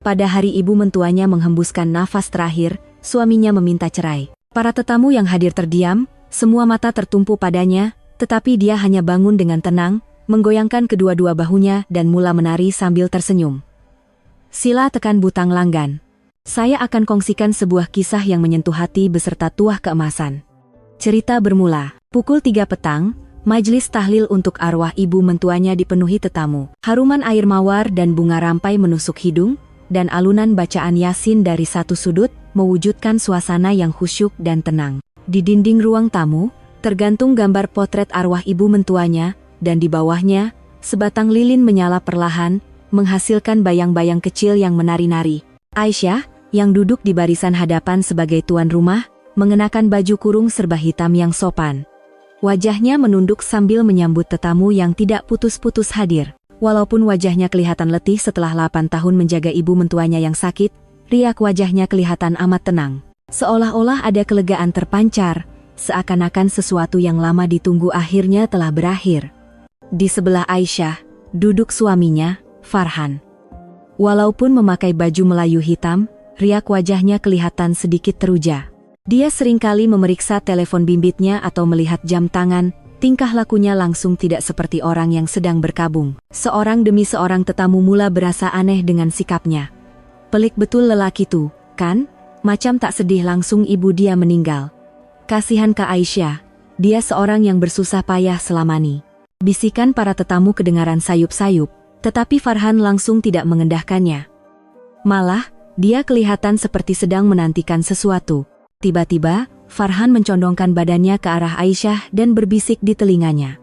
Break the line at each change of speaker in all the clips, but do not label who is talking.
Pada hari ibu mentuanya menghembuskan nafas terakhir, suaminya meminta cerai. Para tetamu yang hadir terdiam, semua mata tertumpu padanya, tetapi dia hanya bangun dengan tenang, menggoyangkan kedua-dua bahunya dan mula menari sambil tersenyum. Sila tekan butang langgan. Saya akan kongsikan sebuah kisah yang menyentuh hati beserta tuah keemasan. Cerita bermula, pukul 3 petang, majelis tahlil untuk arwah ibu mentuanya dipenuhi tetamu. Haruman air mawar dan bunga rampai menusuk hidung, dan alunan bacaan Yasin dari satu sudut, mewujudkan suasana yang khusyuk dan tenang. Di dinding ruang tamu, tergantung gambar potret arwah ibu mentuanya, dan di bawahnya, sebatang lilin menyala perlahan, menghasilkan bayang-bayang kecil yang menari-nari. Aisyah, yang duduk di barisan hadapan sebagai tuan rumah, mengenakan baju kurung serba hitam yang sopan. Wajahnya menunduk sambil menyambut tetamu yang tidak putus-putus hadir. Walaupun wajahnya kelihatan letih setelah 8 tahun menjaga ibu mentuanya yang sakit, riak wajahnya kelihatan amat tenang. Seolah-olah ada kelegaan terpancar, seakan-akan sesuatu yang lama ditunggu akhirnya telah berakhir. Di sebelah Aisyah, duduk suaminya, Farhan. Walaupun memakai baju Melayu hitam, riak wajahnya kelihatan sedikit teruja. Dia seringkali memeriksa telepon bimbitnya atau melihat jam tangan, tingkah lakunya langsung tidak seperti orang yang sedang berkabung. Seorang demi seorang tetamu mula berasa aneh dengan sikapnya. Pelik betul lelaki tuh, kan? Macam tak sedih langsung ibu dia meninggal. Kasihan Kak Aisyah, dia seorang yang bersusah payah selama ini. Bisikan para tetamu kedengaran sayup-sayup, tetapi Farhan langsung tidak mengendahkannya. Malah, dia kelihatan seperti sedang menantikan sesuatu. Tiba-tiba, Farhan mencondongkan badannya ke arah Aisyah dan berbisik di telinganya.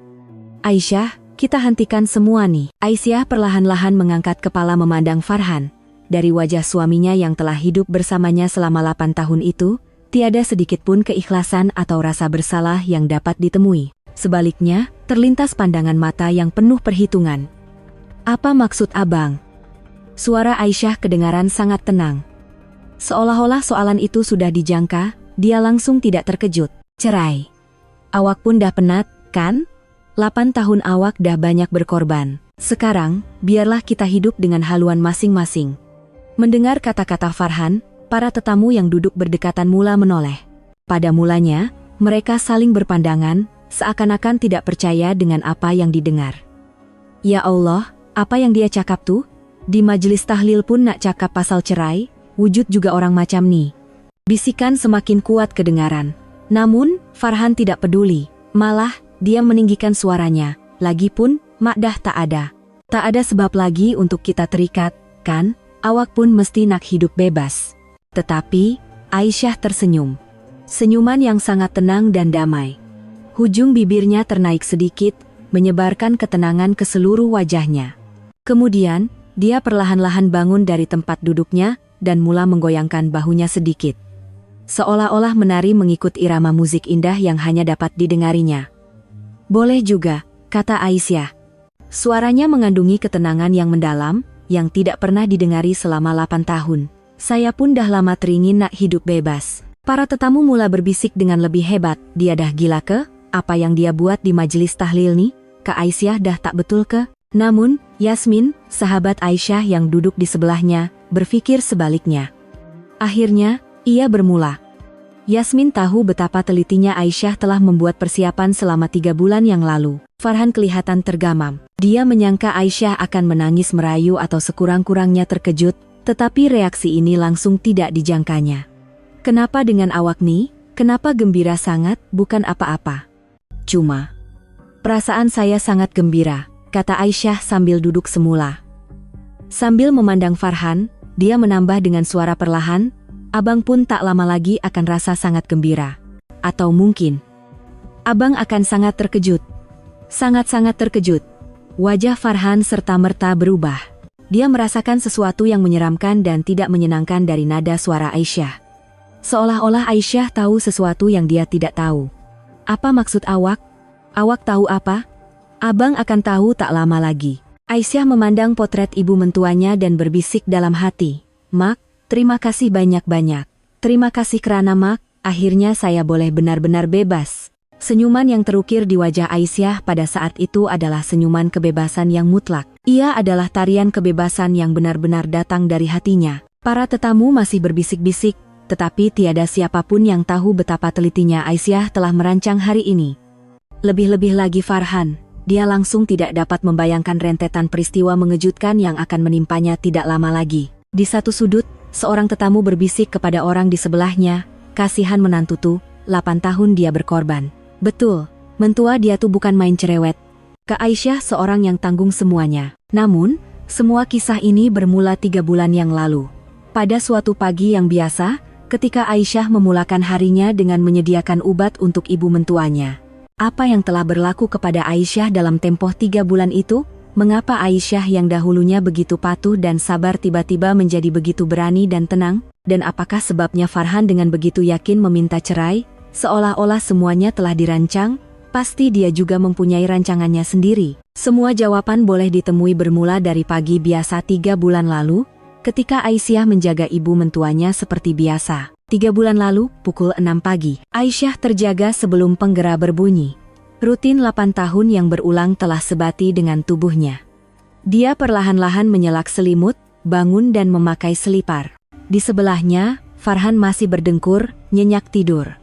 Aisyah, kita hentikan semua nih. Aisyah perlahan-lahan mengangkat kepala memandang Farhan. Dari wajah suaminya yang telah hidup bersamanya selama 8 tahun itu, tiada sedikit pun keikhlasan atau rasa bersalah yang dapat ditemui. Sebaliknya, terlintas pandangan mata yang penuh perhitungan. Apa maksud abang? Suara Aisyah kedengaran sangat tenang. Seolah-olah soalan itu sudah dijangka, dia langsung tidak terkejut. Cerai. Awak pun dah penat, kan? 8 tahun awak dah banyak berkorban. Sekarang, biarlah kita hidup dengan haluan masing-masing. Mendengar kata-kata Farhan, para tetamu yang duduk berdekatan mula menoleh. Pada mulanya, mereka saling berpandangan, seakan-akan tidak percaya dengan apa yang didengar. Ya Allah, apa yang dia cakap tuh? Di majelis tahlil pun nak cakap pasal cerai, wujud juga orang macam ni. Bisikan semakin kuat kedengaran. Namun, Farhan tidak peduli. Malah, dia meninggikan suaranya. Lagipun, mak dah tak ada. Tak ada sebab lagi untuk kita terikat, kan? Awak pun mesti nak hidup bebas. Tetapi, Aisyah tersenyum. Senyuman yang sangat tenang dan damai. Hujung bibirnya ternaik sedikit, menyebarkan ketenangan ke seluruh wajahnya. Kemudian, dia perlahan-lahan bangun dari tempat duduknya, dan mula menggoyangkan bahunya sedikit. Seolah-olah menari mengikut irama musik indah yang hanya dapat didengarinya. Boleh juga, kata Aisyah. Suaranya mengandungi ketenangan yang mendalam, yang tidak pernah didengari selama 8 tahun. Saya pun dah lama teringin nak hidup bebas. Para tetamu mula berbisik dengan lebih hebat. Dia dah gila ke? Apa yang dia buat di majelis tahlil nih? Kak Aisyah dah tak betul ke? Namun, Yasmin, sahabat Aisyah yang duduk di sebelahnya, berpikir sebaliknya. Akhirnya, ia bermula. Yasmin tahu betapa telitinya Aisyah telah membuat persiapan selama 3 bulan yang lalu. Farhan kelihatan tergamam. Dia menyangka Aisyah akan menangis merayu atau sekurang-kurangnya terkejut, tetapi reaksi ini langsung tidak dijangkanya. Kenapa dengan awak nih? Kenapa gembira sangat? Bukan apa-apa. Cuma, perasaan saya sangat gembira, kata Aisyah sambil duduk semula. Sambil memandang Farhan, dia menambah dengan suara perlahan, abang pun tak lama lagi akan rasa sangat gembira. Atau mungkin, abang akan sangat terkejut. Sangat-sangat terkejut. Wajah Farhan serta-merta berubah. Dia merasakan sesuatu yang menyeramkan dan tidak menyenangkan dari nada suara Aisyah. Seolah-olah Aisyah tahu sesuatu yang dia tidak tahu. Apa maksud awak? Awak tahu apa? Abang akan tahu tak lama lagi. Aisyah memandang potret ibu mentuanya dan berbisik dalam hati. Mak, terima kasih banyak-banyak. Terima kasih kerana mak, akhirnya saya boleh benar-benar bebas. Senyuman yang terukir di wajah Aisyah pada saat itu adalah senyuman kebebasan yang mutlak. Ia adalah tarian kebebasan yang benar-benar datang dari hatinya. Para tetamu masih berbisik-bisik, tetapi tiada siapapun yang tahu betapa telitinya Aisyah telah merancang hari ini. Lebih-lebih lagi Farhan, dia langsung tidak dapat membayangkan rentetan peristiwa mengejutkan yang akan menimpanya tidak lama lagi. Di satu sudut, seorang tetamu berbisik kepada orang di sebelahnya, "Kasihan menantu tuh, 8 tahun dia berkorban." Betul, mentua dia tuh bukan main cerewet. Ke Aisyah seorang yang tanggung semuanya. Namun, semua kisah ini bermula 3 bulan yang lalu. Pada suatu pagi yang biasa, ketika Aisyah memulakan harinya dengan menyediakan ubat untuk ibu mentuanya. Apa yang telah berlaku kepada Aisyah dalam tempoh 3 bulan itu? Mengapa Aisyah yang dahulunya begitu patuh dan sabar tiba-tiba menjadi begitu berani dan tenang? Dan apakah sebabnya Farhan dengan begitu yakin meminta cerai? Seolah-olah semuanya telah dirancang, pasti dia juga mempunyai rancangannya sendiri. Semua jawaban boleh ditemui bermula dari pagi biasa 3 bulan lalu, ketika Aisyah menjaga ibu mentuanya seperti biasa. 3 bulan lalu, pukul 6 pagi, Aisyah terjaga sebelum penggera berbunyi. Rutin 8 tahun yang berulang telah sebati dengan tubuhnya. Dia perlahan-lahan menyelak selimut, bangun dan memakai selipar. Di sebelahnya, Farhan masih berdengkur, nyenyak tidur.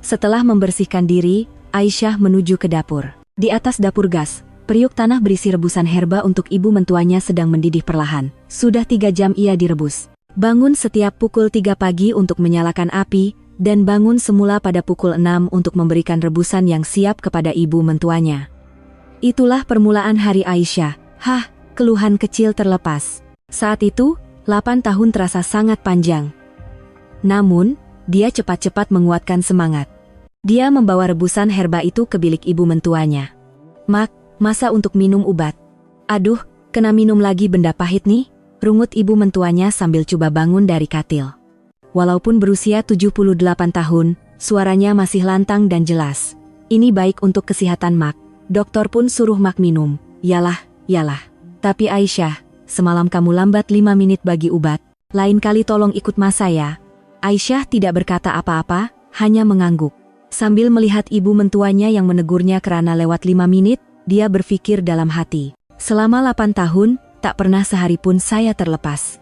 Setelah membersihkan diri, Aisyah menuju ke dapur. Di atas dapur gas, periuk tanah berisi rebusan herba untuk ibu mentuanya sedang mendidih perlahan. Sudah 3 jam ia direbus. Bangun setiap pukul 3 pagi untuk menyalakan api, dan bangun semula pada pukul 6 untuk memberikan rebusan yang siap kepada ibu mentuanya. Itulah permulaan hari Aisyah. Hah, keluhan kecil terlepas. Saat itu, 8 tahun terasa sangat panjang. Namun, dia cepat-cepat menguatkan semangat. Dia membawa rebusan herba itu ke bilik ibu mentuanya. "Mak, masa untuk minum obat?" "Aduh, kena minum lagi benda pahit nih," rungut ibu mentuanya sambil coba bangun dari katil. Walaupun berusia 78 tahun, suaranya masih lantang dan jelas. "Ini baik untuk kesehatan Mak. Dokter pun suruh Mak minum." Yalah. "Tapi Aisyah, semalam kamu lambat 5 menit bagi obat. Lain kali tolong ikut Mas saya." Aisyah tidak berkata apa-apa, hanya mengangguk. Sambil melihat ibu mentuanya yang menegurnya karena lewat 5 menit, dia berpikir dalam hati. "Selama 8 tahun, tak pernah sehari pun saya terlepas.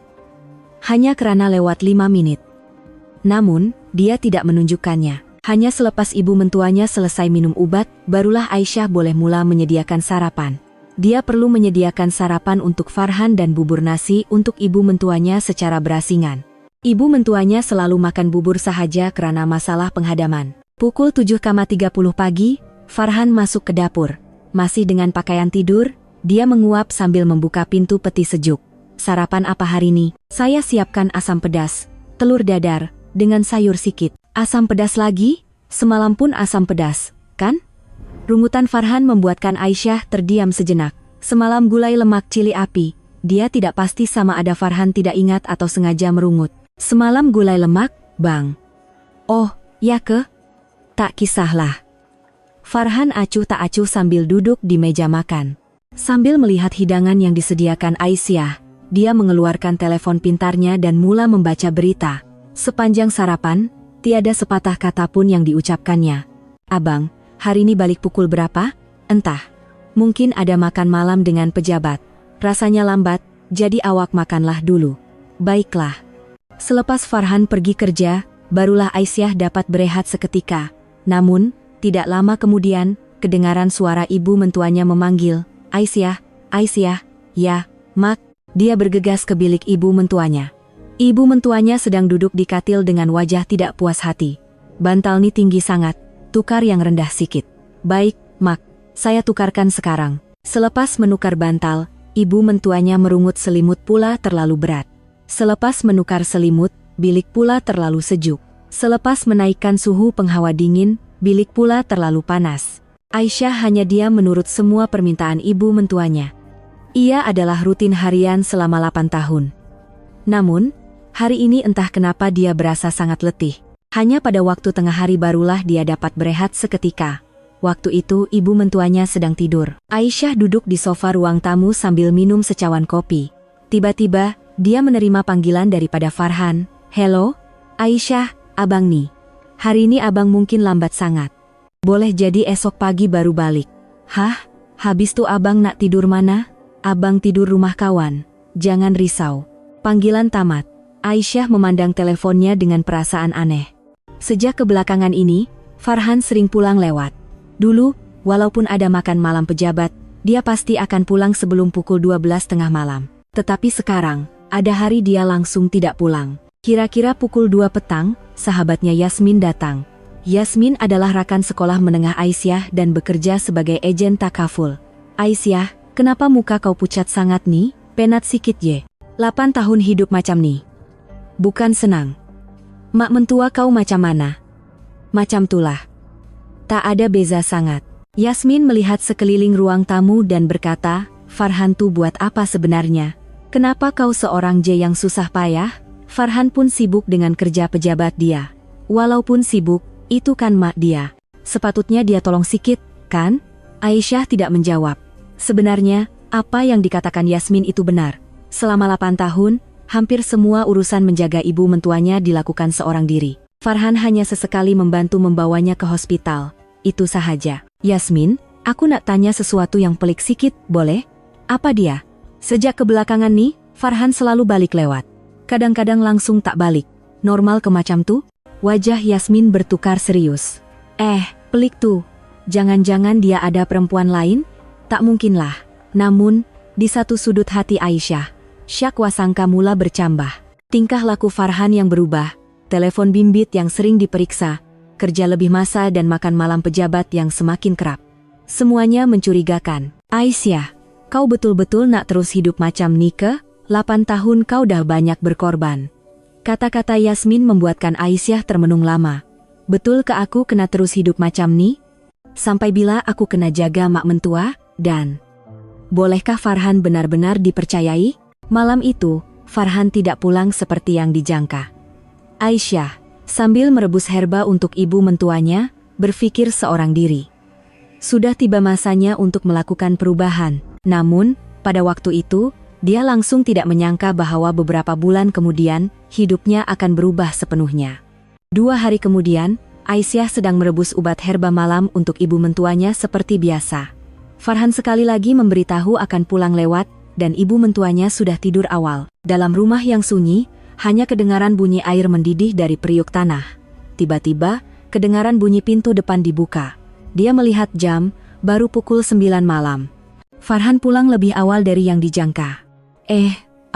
Hanya karena lewat 5 menit. Namun, dia tidak menunjukkannya. Hanya selepas ibu mentuanya selesai minum obat, barulah Aisyah boleh mula menyediakan sarapan. Dia perlu menyediakan sarapan untuk Farhan dan bubur nasi untuk ibu mentuanya secara berasingan. Ibu mentuanya selalu makan bubur sahaja karena masalah penghadaman. Pukul 7.30 pagi, Farhan masuk ke dapur. Masih dengan pakaian tidur, dia menguap sambil membuka pintu peti sejuk. "Sarapan apa hari ini?" "Saya siapkan asam pedas, telur dadar, dengan sayur sikit." "Asam pedas lagi? Semalam pun asam pedas, kan?" Rungutan Farhan membuatkan Aisyah terdiam sejenak. Semalam gulai lemak cili api. Dia tidak pasti sama ada Farhan tidak ingat atau sengaja merungut. "Semalam gulai lemak, Bang." "Oh, ya ke? Tak kisahlah." Farhan acuh tak acuh sambil duduk di meja makan. Sambil melihat hidangan yang disediakan Aisyah, dia mengeluarkan telepon pintarnya dan mula membaca berita. Sepanjang sarapan, tiada sepatah kata pun yang diucapkannya. "Abang, hari ini balik pukul berapa?" "Entah. Mungkin ada makan malam dengan pejabat. Rasanya lambat, jadi awak makanlah dulu." "Baiklah." Selepas Farhan pergi kerja, barulah Aisyah dapat berehat seketika. Namun, tidak lama kemudian, kedengaran suara ibu mentuanya memanggil, "Aisyah, Aisyah." "Ya, Mak." Dia bergegas ke bilik ibu mentuanya. Ibu mentuanya sedang duduk di katil dengan wajah tidak puas hati. "Bantal ni tinggi sangat, tukar yang rendah sikit." "Baik, Mak, saya tukarkan sekarang." Selepas menukar bantal, ibu mentuanya merungut selimut pula terlalu berat. Selepas menukar selimut, bilik pula terlalu sejuk. Selepas menaikkan suhu penghawa dingin, bilik pula terlalu panas. Aisyah hanya diam menurut semua permintaan ibu mentuanya. Ia adalah rutin harian selama 8 tahun. Namun, hari ini entah kenapa dia berasa sangat letih. Hanya pada waktu tengah hari barulah dia dapat berehat seketika. Waktu itu ibu mentuanya sedang tidur. Aisyah duduk di sofa ruang tamu sambil minum secawan kopi. Tiba-tiba, dia menerima panggilan daripada Farhan. "Halo, Aisyah, abang nih. Hari ini abang mungkin lambat sangat." Boleh jadi esok pagi baru balik. Hah? Habis tuh abang nak tidur mana? Abang tidur rumah kawan. Jangan risau. Panggilan tamat. Aisyah memandang teleponnya dengan perasaan aneh. Sejak kebelakangan ini, Farhan sering pulang lewat. Dulu, walaupun ada makan malam pejabat, dia pasti akan pulang sebelum pukul 12 tengah malam. Tetapi sekarang, ada hari dia langsung tidak pulang. Kira-kira pukul 2 petang, sahabatnya Yasmin datang. Yasmin adalah rakan sekolah menengah Aisyah dan bekerja sebagai ejen takaful. Aisyah, kenapa muka kau pucat sangat nih? Penat sikit ye. 8 tahun hidup macam nih. Bukan senang. Mak mentua kau macam mana? Macam tulah. Tak ada beza sangat. Yasmin melihat sekeliling ruang tamu dan berkata, Farhan tuh buat apa sebenarnya? Kenapa kau seorang J yang susah payah? Farhan pun sibuk dengan kerja pejabat dia. Walaupun sibuk, itu kan mak dia. Sepatutnya dia tolong sikit, kan? Aisyah tidak menjawab. Sebenarnya, apa yang dikatakan Yasmin itu benar. Selama 8 tahun, hampir semua urusan menjaga ibu mentuanya dilakukan seorang diri. Farhan hanya sesekali membantu membawanya ke hospital. Itu sahaja. Yasmin, aku nak tanya sesuatu yang pelik sikit, boleh? Apa dia? Sejak kebelakangan nih, Farhan selalu balik lewat. Kadang-kadang langsung tak balik. Normal ke macam tuh? Wajah Yasmin bertukar serius. Pelik tuh. Jangan-jangan dia ada perempuan lain? Tak mungkinlah. Namun, di satu sudut hati Aisyah, syak wasangka mula bercambah. Tingkah laku Farhan yang berubah, telepon bimbit yang sering diperiksa, kerja lebih masa dan makan malam pejabat yang semakin kerap. Semuanya mencurigakan. Aisyah, kau betul-betul nak terus hidup macam ni ke? 8 tahun kau dah banyak berkorban. Kata-kata Yasmin membuatkan Aisyah termenung lama. Betul ke aku kena terus hidup macam ni? Sampai bila aku kena jaga mak mentua? Dan bolehkah Farhan benar-benar dipercayai? Malam itu, Farhan tidak pulang seperti yang dijangka. Aisyah, sambil merebus herba untuk ibu mentuanya, berpikir seorang diri. Sudah tiba masanya untuk melakukan perubahan. Namun, pada waktu itu, dia langsung tidak menyangka bahwa beberapa bulan kemudian, hidupnya akan berubah sepenuhnya. 2 hari kemudian, Aisyah sedang merebus obat herba malam untuk ibu mentuanya seperti biasa. Farhan sekali lagi memberitahu akan pulang lewat, dan ibu mentuanya sudah tidur awal. Dalam rumah yang sunyi, hanya kedengaran bunyi air mendidih dari periuk tanah. Tiba-tiba, kedengaran bunyi pintu depan dibuka. Dia melihat jam, baru pukul 9 malam. Farhan pulang lebih awal dari yang dijangka.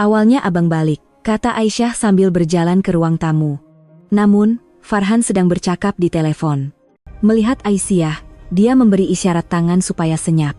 Awalnya abang balik, kata Aisyah sambil berjalan ke ruang tamu. Namun, Farhan sedang bercakap di telepon. Melihat Aisyah, dia memberi isyarat tangan supaya senyap.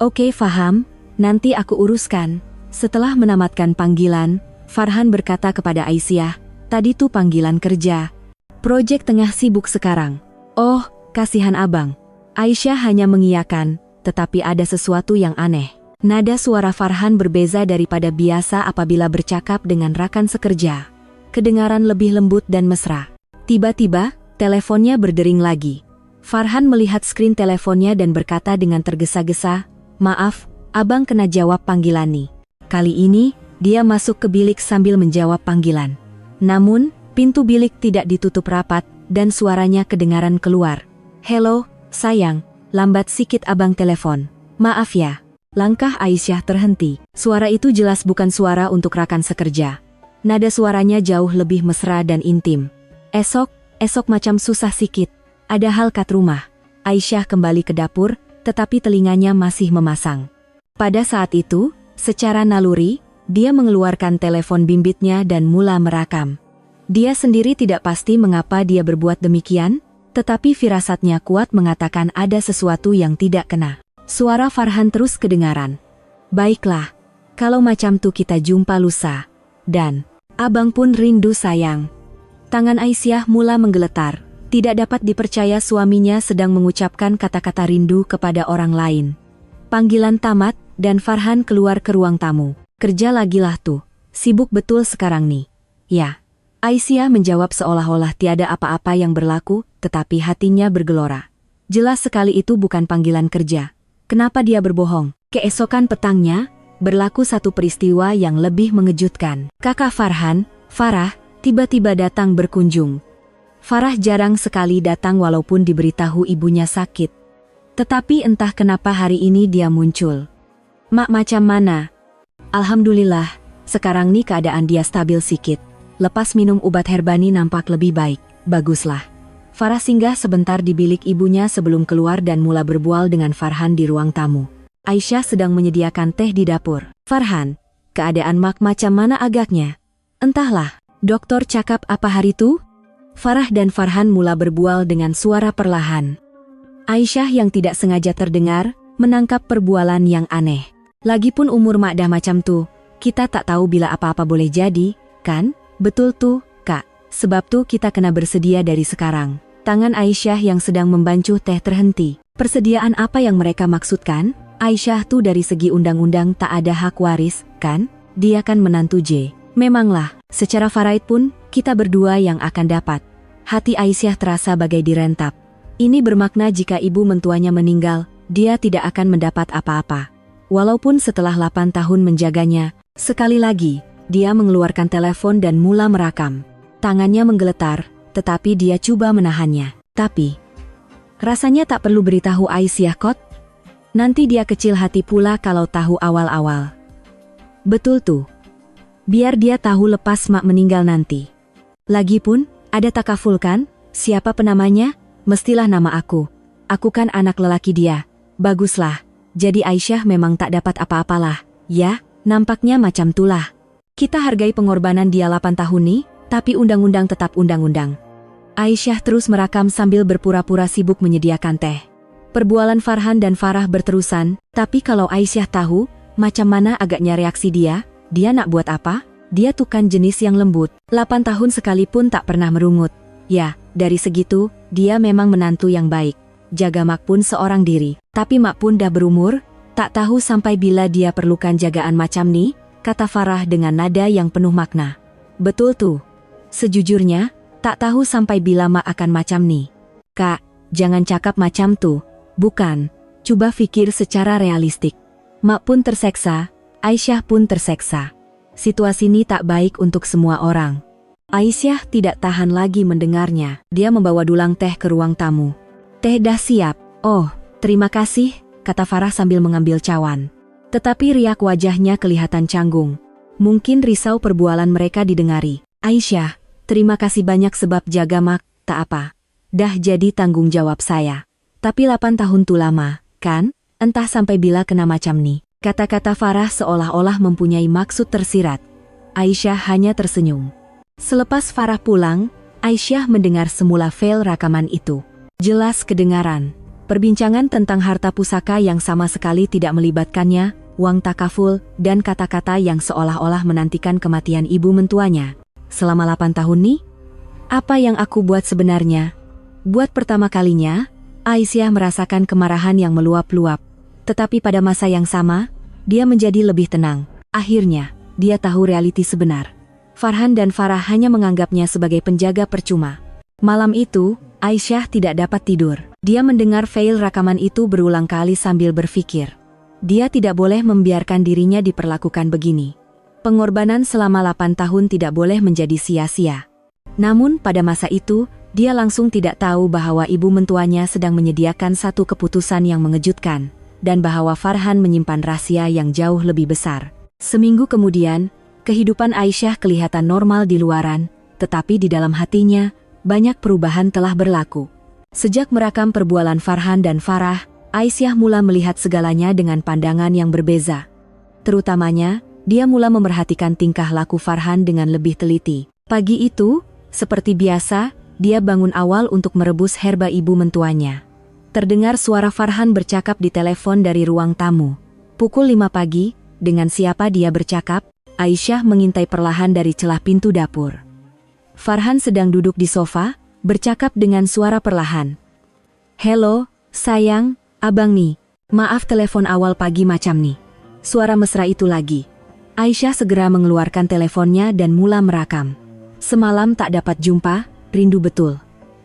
Oke, faham. Nanti aku uruskan. Setelah menamatkan panggilan, Farhan berkata kepada Aisyah, tadi tuh panggilan kerja. Projek tengah sibuk sekarang. Oh, kasihan abang. Aisyah hanya mengiyakan, tetapi ada sesuatu yang aneh. Nada suara Farhan berbeza daripada biasa apabila bercakap dengan rakan sekerja. Kedengaran lebih lembut dan mesra. Tiba-tiba, teleponnya berdering lagi. Farhan melihat skrin teleponnya dan berkata dengan tergesa-gesa, maaf, abang kena jawab panggilan nih. Kali ini, dia masuk ke bilik sambil menjawab panggilan. Namun, pintu bilik tidak ditutup rapat, dan suaranya kedengaran keluar. Halo, sayang, lambat sikit abang telepon. Maaf ya. Langkah Aisyah terhenti. Suara itu jelas bukan suara untuk rakan sekerja. Nada suaranya jauh lebih mesra dan intim. Esok macam susah sikit. Ada hal kat rumah. Aisyah kembali ke dapur, tetapi telinganya masih memasang. Pada saat itu, secara naluri, dia mengeluarkan telepon bimbitnya dan mula merakam. Dia sendiri tidak pasti mengapa dia berbuat demikian, tetapi firasatnya kuat mengatakan ada sesuatu yang tidak kena. Suara Farhan terus kedengaran. Baiklah, kalau macam tuh kita jumpa lusa. Dan, abang pun rindu sayang. Tangan Aisyah mula menggeletar. Tidak dapat dipercaya suaminya sedang mengucapkan kata-kata rindu kepada orang lain. Panggilan tamat, dan Farhan keluar ke ruang tamu. Kerja lagi lah tuh. Sibuk betul sekarang nih. Ya. Aisyah menjawab seolah-olah tiada apa-apa yang berlaku, tetapi hatinya bergelora. Jelas sekali itu bukan panggilan kerja. Kenapa dia berbohong? Keesokan petangnya, berlaku satu peristiwa yang lebih mengejutkan. Kakak Farhan, Farah, tiba-tiba datang berkunjung. Farah jarang sekali datang walaupun diberitahu ibunya sakit. Tetapi entah kenapa hari ini dia muncul. Mak, macam mana? Alhamdulillah, sekarang nih keadaan dia stabil sikit. Lepas minum obat herbani nampak lebih baik. Baguslah. Farah singgah sebentar di bilik ibunya sebelum keluar dan mula berbual dengan Farhan di ruang tamu. Aisyah sedang menyediakan teh di dapur. Farhan, keadaan mak macam mana agaknya? Entahlah, dokter cakap apa hari itu? Farah dan Farhan mula berbual dengan suara perlahan. Aisyah yang tidak sengaja terdengar, menangkap perbualan yang aneh. Lagipun umur mak dah macam tuh, kita tak tahu bila apa-apa boleh jadi, kan? Betul tuh, Kak. Sebab tuh kita kena bersedia dari sekarang. Tangan Aisyah yang sedang membancuh teh terhenti. Persediaan apa yang mereka maksudkan? Aisyah tuh dari segi undang-undang tak ada hak waris, kan? Dia kan menantu J. Memanglah, secara faraid pun, kita berdua yang akan dapat. Hati Aisyah terasa bagai direntap. Ini bermakna jika ibu mentuanya meninggal, dia tidak akan mendapat apa-apa. Walaupun setelah 8 tahun menjaganya, sekali lagi, dia mengeluarkan telepon dan mula merakam. Tangannya menggeletar, tetapi dia coba menahannya. Tapi, rasanya tak perlu beritahu Aisyah kot. Nanti dia kecil hati pula kalau tahu awal-awal. Betul tuh. Biar dia tahu lepas mak meninggal nanti. Lagipun, ada takaful kan? Siapa penamanya? Mestilah nama aku. Aku kan anak lelaki dia. Baguslah. Jadi Aisyah memang tak dapat apa-apalah. Ya, nampaknya macam tulah. Kita hargai pengorbanan dia 8 tahun nih, tapi undang-undang tetap undang-undang. Aisyah terus merakam sambil berpura-pura sibuk menyediakan teh. Perbualan Farhan dan Farah berterusan, tapi kalau Aisyah tahu, macam mana agaknya reaksi dia nak buat apa? Dia tuh kan jenis yang lembut, 8 tahun sekalipun tak pernah merungut. Ya, dari segitu, dia memang menantu yang baik. Jaga mak pun seorang diri, tapi mak pun dah berumur, tak tahu sampai bila dia perlukan jagaan macam nih, kata Farah dengan nada yang penuh makna. Betul tuh. Sejujurnya, tak tahu sampai bila mak akan macam nih. Kak, jangan cakap macam tuh. Bukan, coba pikir secara realistik. Mak pun terseksa, Aisyah pun terseksa. Situasi ini tak baik untuk semua orang. Aisyah tidak tahan lagi mendengarnya. Dia membawa dulang teh ke ruang tamu. Teh dah siap. Oh, terima kasih, kata Farah sambil mengambil cawan. Tetapi riak wajahnya kelihatan canggung. Mungkin risau perbualan mereka didengari. Aisyah, terima kasih banyak sebab jaga mak, tak apa. Dah jadi tanggung jawab saya. Tapi 8 tahun tuh lama, kan? Entah sampai bila kena macam nih. Kata-kata Farah seolah-olah mempunyai maksud tersirat. Aisyah hanya tersenyum. Selepas Farah pulang, Aisyah mendengar semula file rakaman itu. Jelas kedengaran. Perbincangan tentang harta pusaka yang sama sekali tidak melibatkannya, uang takaful, dan kata-kata yang seolah-olah menantikan kematian ibu mentuanya. Selama 8 tahun nih? Apa yang aku buat sebenarnya? Buat pertama kalinya, Aisyah merasakan kemarahan yang meluap-luap. Tetapi pada masa yang sama, dia menjadi lebih tenang. Akhirnya, dia tahu realiti sebenar. Farhan dan Farah hanya menganggapnya sebagai penjaga percuma. Malam itu, Aisyah tidak dapat tidur. Dia mendengar file rakaman itu berulang kali sambil berpikir. Dia tidak boleh membiarkan dirinya diperlakukan begini. Pengorbanan selama 8 tahun tidak boleh menjadi sia-sia. Namun pada masa itu, dia langsung tidak tahu bahwa ibu mentuanya sedang menyediakan satu keputusan yang mengejutkan, dan bahwa Farhan menyimpan rahasia yang jauh lebih besar. Seminggu kemudian, kehidupan Aisyah kelihatan normal di luaran, tetapi di dalam hatinya, banyak perubahan telah berlaku. Sejak merakam perbualan Farhan dan Farah, Aisyah mula melihat segalanya dengan pandangan yang berbeza. Terutamanya, dia mula memerhatikan tingkah laku Farhan dengan lebih teliti. Pagi itu, seperti biasa, dia bangun awal untuk merebus herba ibu mentuanya. Terdengar suara Farhan bercakap di telepon dari ruang tamu. Pukul 5 pagi, dengan siapa dia bercakap? Aisyah mengintai perlahan dari celah pintu dapur. Farhan sedang duduk di sofa, bercakap dengan suara perlahan. Halo, sayang, abang nih. Maaf telepon awal pagi macam nih. Suara mesra itu lagi. Aisyah segera mengeluarkan teleponnya dan mula merakam. Semalam tak dapat jumpa, rindu betul.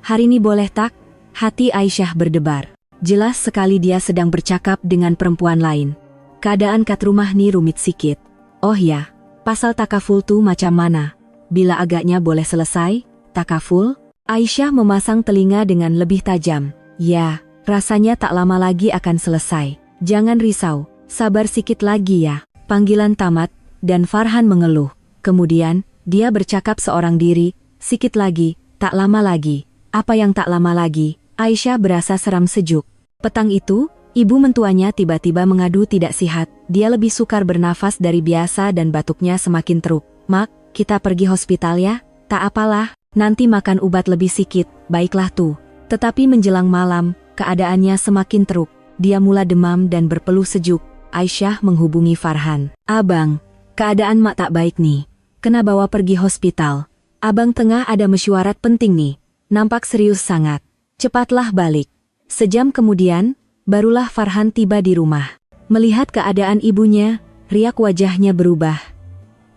Hari ini boleh tak? Hati Aisyah berdebar. Jelas sekali dia sedang bercakap dengan perempuan lain. Keadaan kat rumah nih rumit sikit. Oh ya, pasal takaful tuh macam mana? Bila agaknya boleh selesai? Takaful? Aisyah memasang telinga dengan lebih tajam. Ya, rasanya tak lama lagi akan selesai. Jangan risau, sabar sikit lagi ya. Panggilan tamat, dan Farhan mengeluh. Kemudian, dia bercakap seorang diri, sikit lagi, tak lama lagi. Apa yang tak lama lagi? Aisyah berasa seram sejuk. Petang itu, ibu mentuanya tiba-tiba mengadu tidak sihat. Dia lebih sukar bernafas dari biasa dan batuknya semakin teruk. Mak, kita pergi hospital ya? Tak apalah, nanti makan obat lebih sikit, baiklah tuh. Tetapi menjelang malam, keadaannya semakin teruk. Dia mula demam dan berpeluh sejuk. Aisyah menghubungi Farhan. Abang, keadaan mak tak baik nih. Kena bawa pergi hospital. Abang tengah ada mesyuarat penting nih. Nampak serius sangat. Cepatlah balik. Sejam kemudian, barulah Farhan tiba di rumah. Melihat keadaan ibunya, riak wajahnya berubah.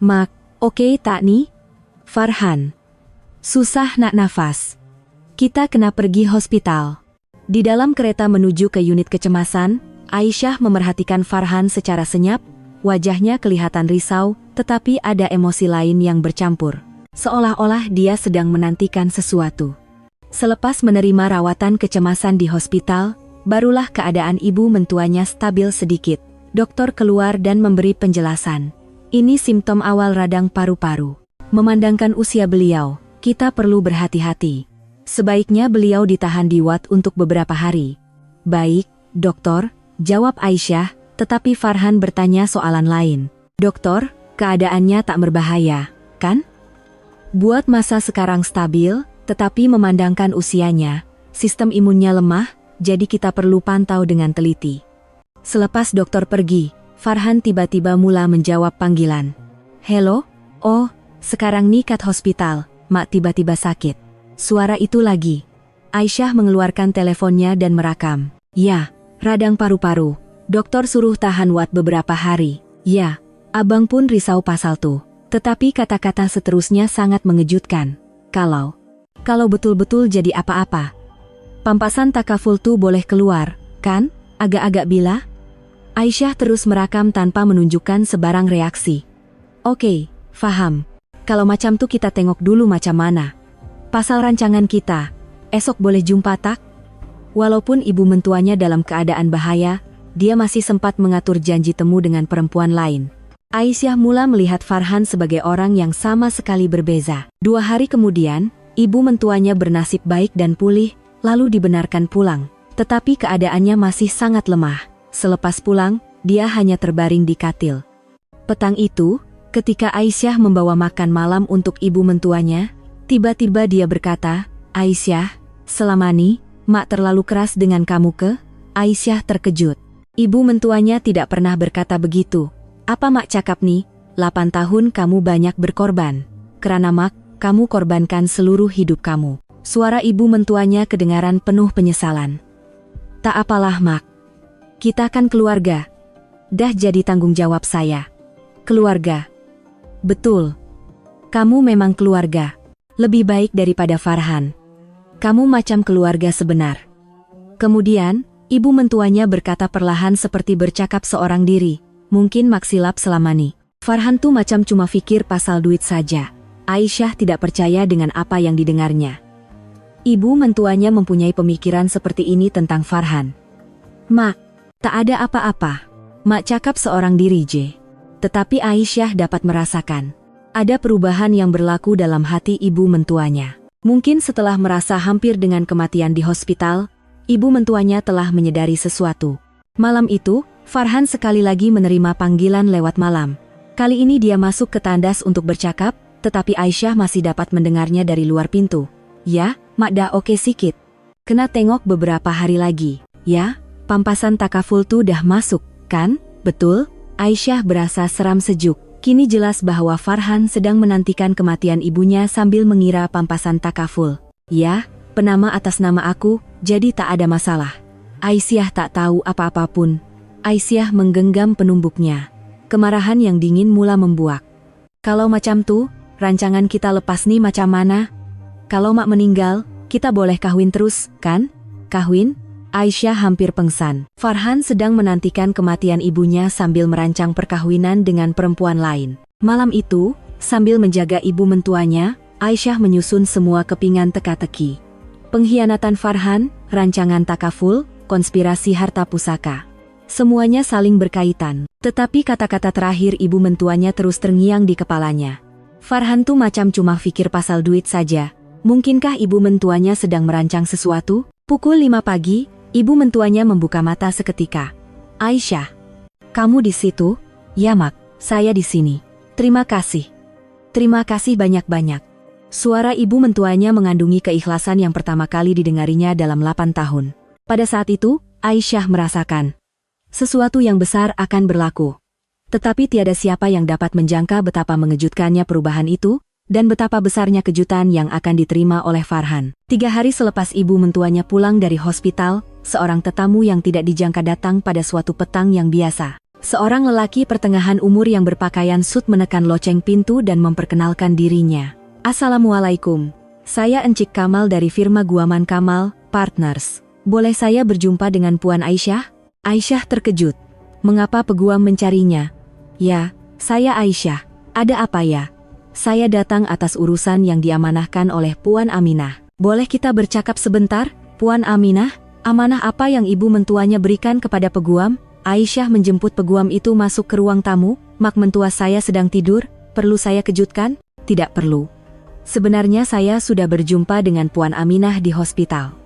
Mak, oke tak nih? Farhan. Susah nak nafas. Kita kena pergi hospital. Di dalam kereta menuju ke unit kecemasan, Aisyah memerhatikan Farhan secara senyap, wajahnya kelihatan risau, tetapi ada emosi lain yang bercampur. Seolah-olah dia sedang menantikan sesuatu. Selepas menerima rawatan kecemasan di hospital, barulah keadaan ibu mentuanya stabil sedikit. Dokter keluar dan memberi penjelasan. Ini simptom awal radang paru-paru. Memandangkan usia beliau, kita perlu berhati-hati. Sebaiknya beliau ditahan di ward untuk beberapa hari. Baik, dokter, jawab Aisyah, tetapi Farhan bertanya soalan lain. Dokter, keadaannya tak berbahaya, kan? Buat masa sekarang stabil, tetapi memandangkan usianya, sistem imunnya lemah, jadi kita perlu pantau dengan teliti. Selepas dokter pergi, Farhan tiba-tiba mula menjawab panggilan. Halo? Oh, sekarang nih kat hospital, mak tiba-tiba sakit. Suara itu lagi. Aisyah mengeluarkan teleponnya dan merakam. Ya, radang paru-paru. Dokter suruh tahan ward beberapa hari. Ya, abang pun risau pasal tuh. Tetapi kata-kata seterusnya sangat mengejutkan. Kalau betul-betul jadi apa-apa. Pampasan takaful tuh boleh keluar, kan? Agak-agak bila? Aisyah terus merakam tanpa menunjukkan sebarang reaksi. Oke, faham. Kalau macam tuh kita tengok dulu macam mana. Pasal rancangan kita. Esok boleh jumpa tak? Walaupun ibu mentuanya dalam keadaan bahaya, dia masih sempat mengatur janji temu dengan perempuan lain. Aisyah mula melihat Farhan sebagai orang yang sama sekali berbeza. 2 hari kemudian, ibu mentuanya bernasib baik dan pulih, lalu dibenarkan pulang. Tetapi keadaannya masih sangat lemah. Selepas pulang, dia hanya terbaring di katil. Petang itu, ketika Aisyah membawa makan malam untuk ibu mentuanya, tiba-tiba dia berkata, Aisyah, selama ini, mak terlalu keras dengan kamu ke? Aisyah terkejut. Ibu mentuanya tidak pernah berkata begitu. Apa mak cakap nih? 8 tahun kamu banyak berkorban. Kerana mak, kamu korbankan seluruh hidup kamu. Suara ibu mentuanya kedengaran penuh penyesalan. Tak apalah mak. Kita kan keluarga. Dah jadi tanggung jawab saya. Keluarga. Betul. Kamu memang keluarga. Lebih baik daripada Farhan. Kamu macam keluarga sebenar. Kemudian, ibu mentuanya berkata perlahan seperti bercakap seorang diri. Mungkin maksilap selama ini. Farhan tuh macam cuma fikir pasal duit saja. Aisyah tidak percaya dengan apa yang didengarnya. Ibu mentuanya mempunyai pemikiran seperti ini tentang Farhan. Mak, tak ada apa-apa. Mak cakap seorang diri je. Tetapi Aisyah dapat merasakan. Ada perubahan yang berlaku dalam hati ibu mentuanya. Mungkin setelah merasa hampir dengan kematian di hospital, ibu mentuanya telah menyadari sesuatu. Malam itu, Farhan sekali lagi menerima panggilan lewat malam. Kali ini dia masuk ke tandas untuk bercakap, tetapi Aisyah masih dapat mendengarnya dari luar pintu. Ya, mak dah oke sikit. Kena tengok beberapa hari lagi. Ya, pampasan takaful tuh dah masuk, kan? Betul? Aisyah berasa seram sejuk. Kini jelas bahwa Farhan sedang menantikan kematian ibunya sambil mengira pampasan takaful. Ya, penama atas nama aku, jadi tak ada masalah. Aisyah tak tahu apa-apa pun. Aisyah menggenggam penumbuknya. Kemarahan yang dingin mula membuak. Kalau macam tuh, rancangan kita lepas nih macam mana? Kalau mak meninggal, kita boleh kahwin terus, kan? Kahwin? Aisyah hampir pengsan. Farhan sedang menantikan kematian ibunya sambil merancang perkahwinan dengan perempuan lain. Malam itu, sambil menjaga ibu mentuanya, Aisyah menyusun semua kepingan teka-teki. Pengkhianatan Farhan, rancangan takaful, konspirasi harta pusaka. Semuanya saling berkaitan. Tetapi kata-kata terakhir ibu mentuanya terus terngiang di kepalanya. Farhan tuh macam cuma pikir pasal duit saja. Mungkinkah ibu mentuanya sedang merancang sesuatu? Pukul 5 pagi, ibu mentuanya membuka mata seketika. Aisyah, kamu di situ? Ya Mak, saya di sini. Terima kasih. Terima kasih banyak-banyak. Suara ibu mentuanya mengandungi keikhlasan yang pertama kali didengarinya dalam 8 tahun. Pada saat itu, Aisyah merasakan sesuatu yang besar akan berlaku. Tetapi tiada siapa yang dapat menjangka betapa mengejutkannya perubahan itu, dan betapa besarnya kejutan yang akan diterima oleh Farhan. 3 hari selepas ibu mentuanya pulang dari hospital, seorang tetamu yang tidak dijangka datang pada suatu petang yang biasa. Seorang lelaki pertengahan umur yang berpakaian sut menekan loceng pintu dan memperkenalkan dirinya. Assalamualaikum. Saya Encik Kamal dari firma Guaman Kamal, Partners. Boleh saya berjumpa dengan Puan Aisyah? Aisyah terkejut. Mengapa peguam mencarinya? Ya, saya Aisyah. Ada apa ya? Saya datang atas urusan yang diamanahkan oleh Puan Aminah. Boleh kita bercakap sebentar, Puan Aminah? Amanah apa yang ibu mentuanya berikan kepada peguam? Aisyah menjemput peguam itu masuk ke ruang tamu. Mak mentua saya sedang tidur, perlu saya kejutkan? Tidak perlu. Sebenarnya saya sudah berjumpa dengan Puan Aminah di hospital.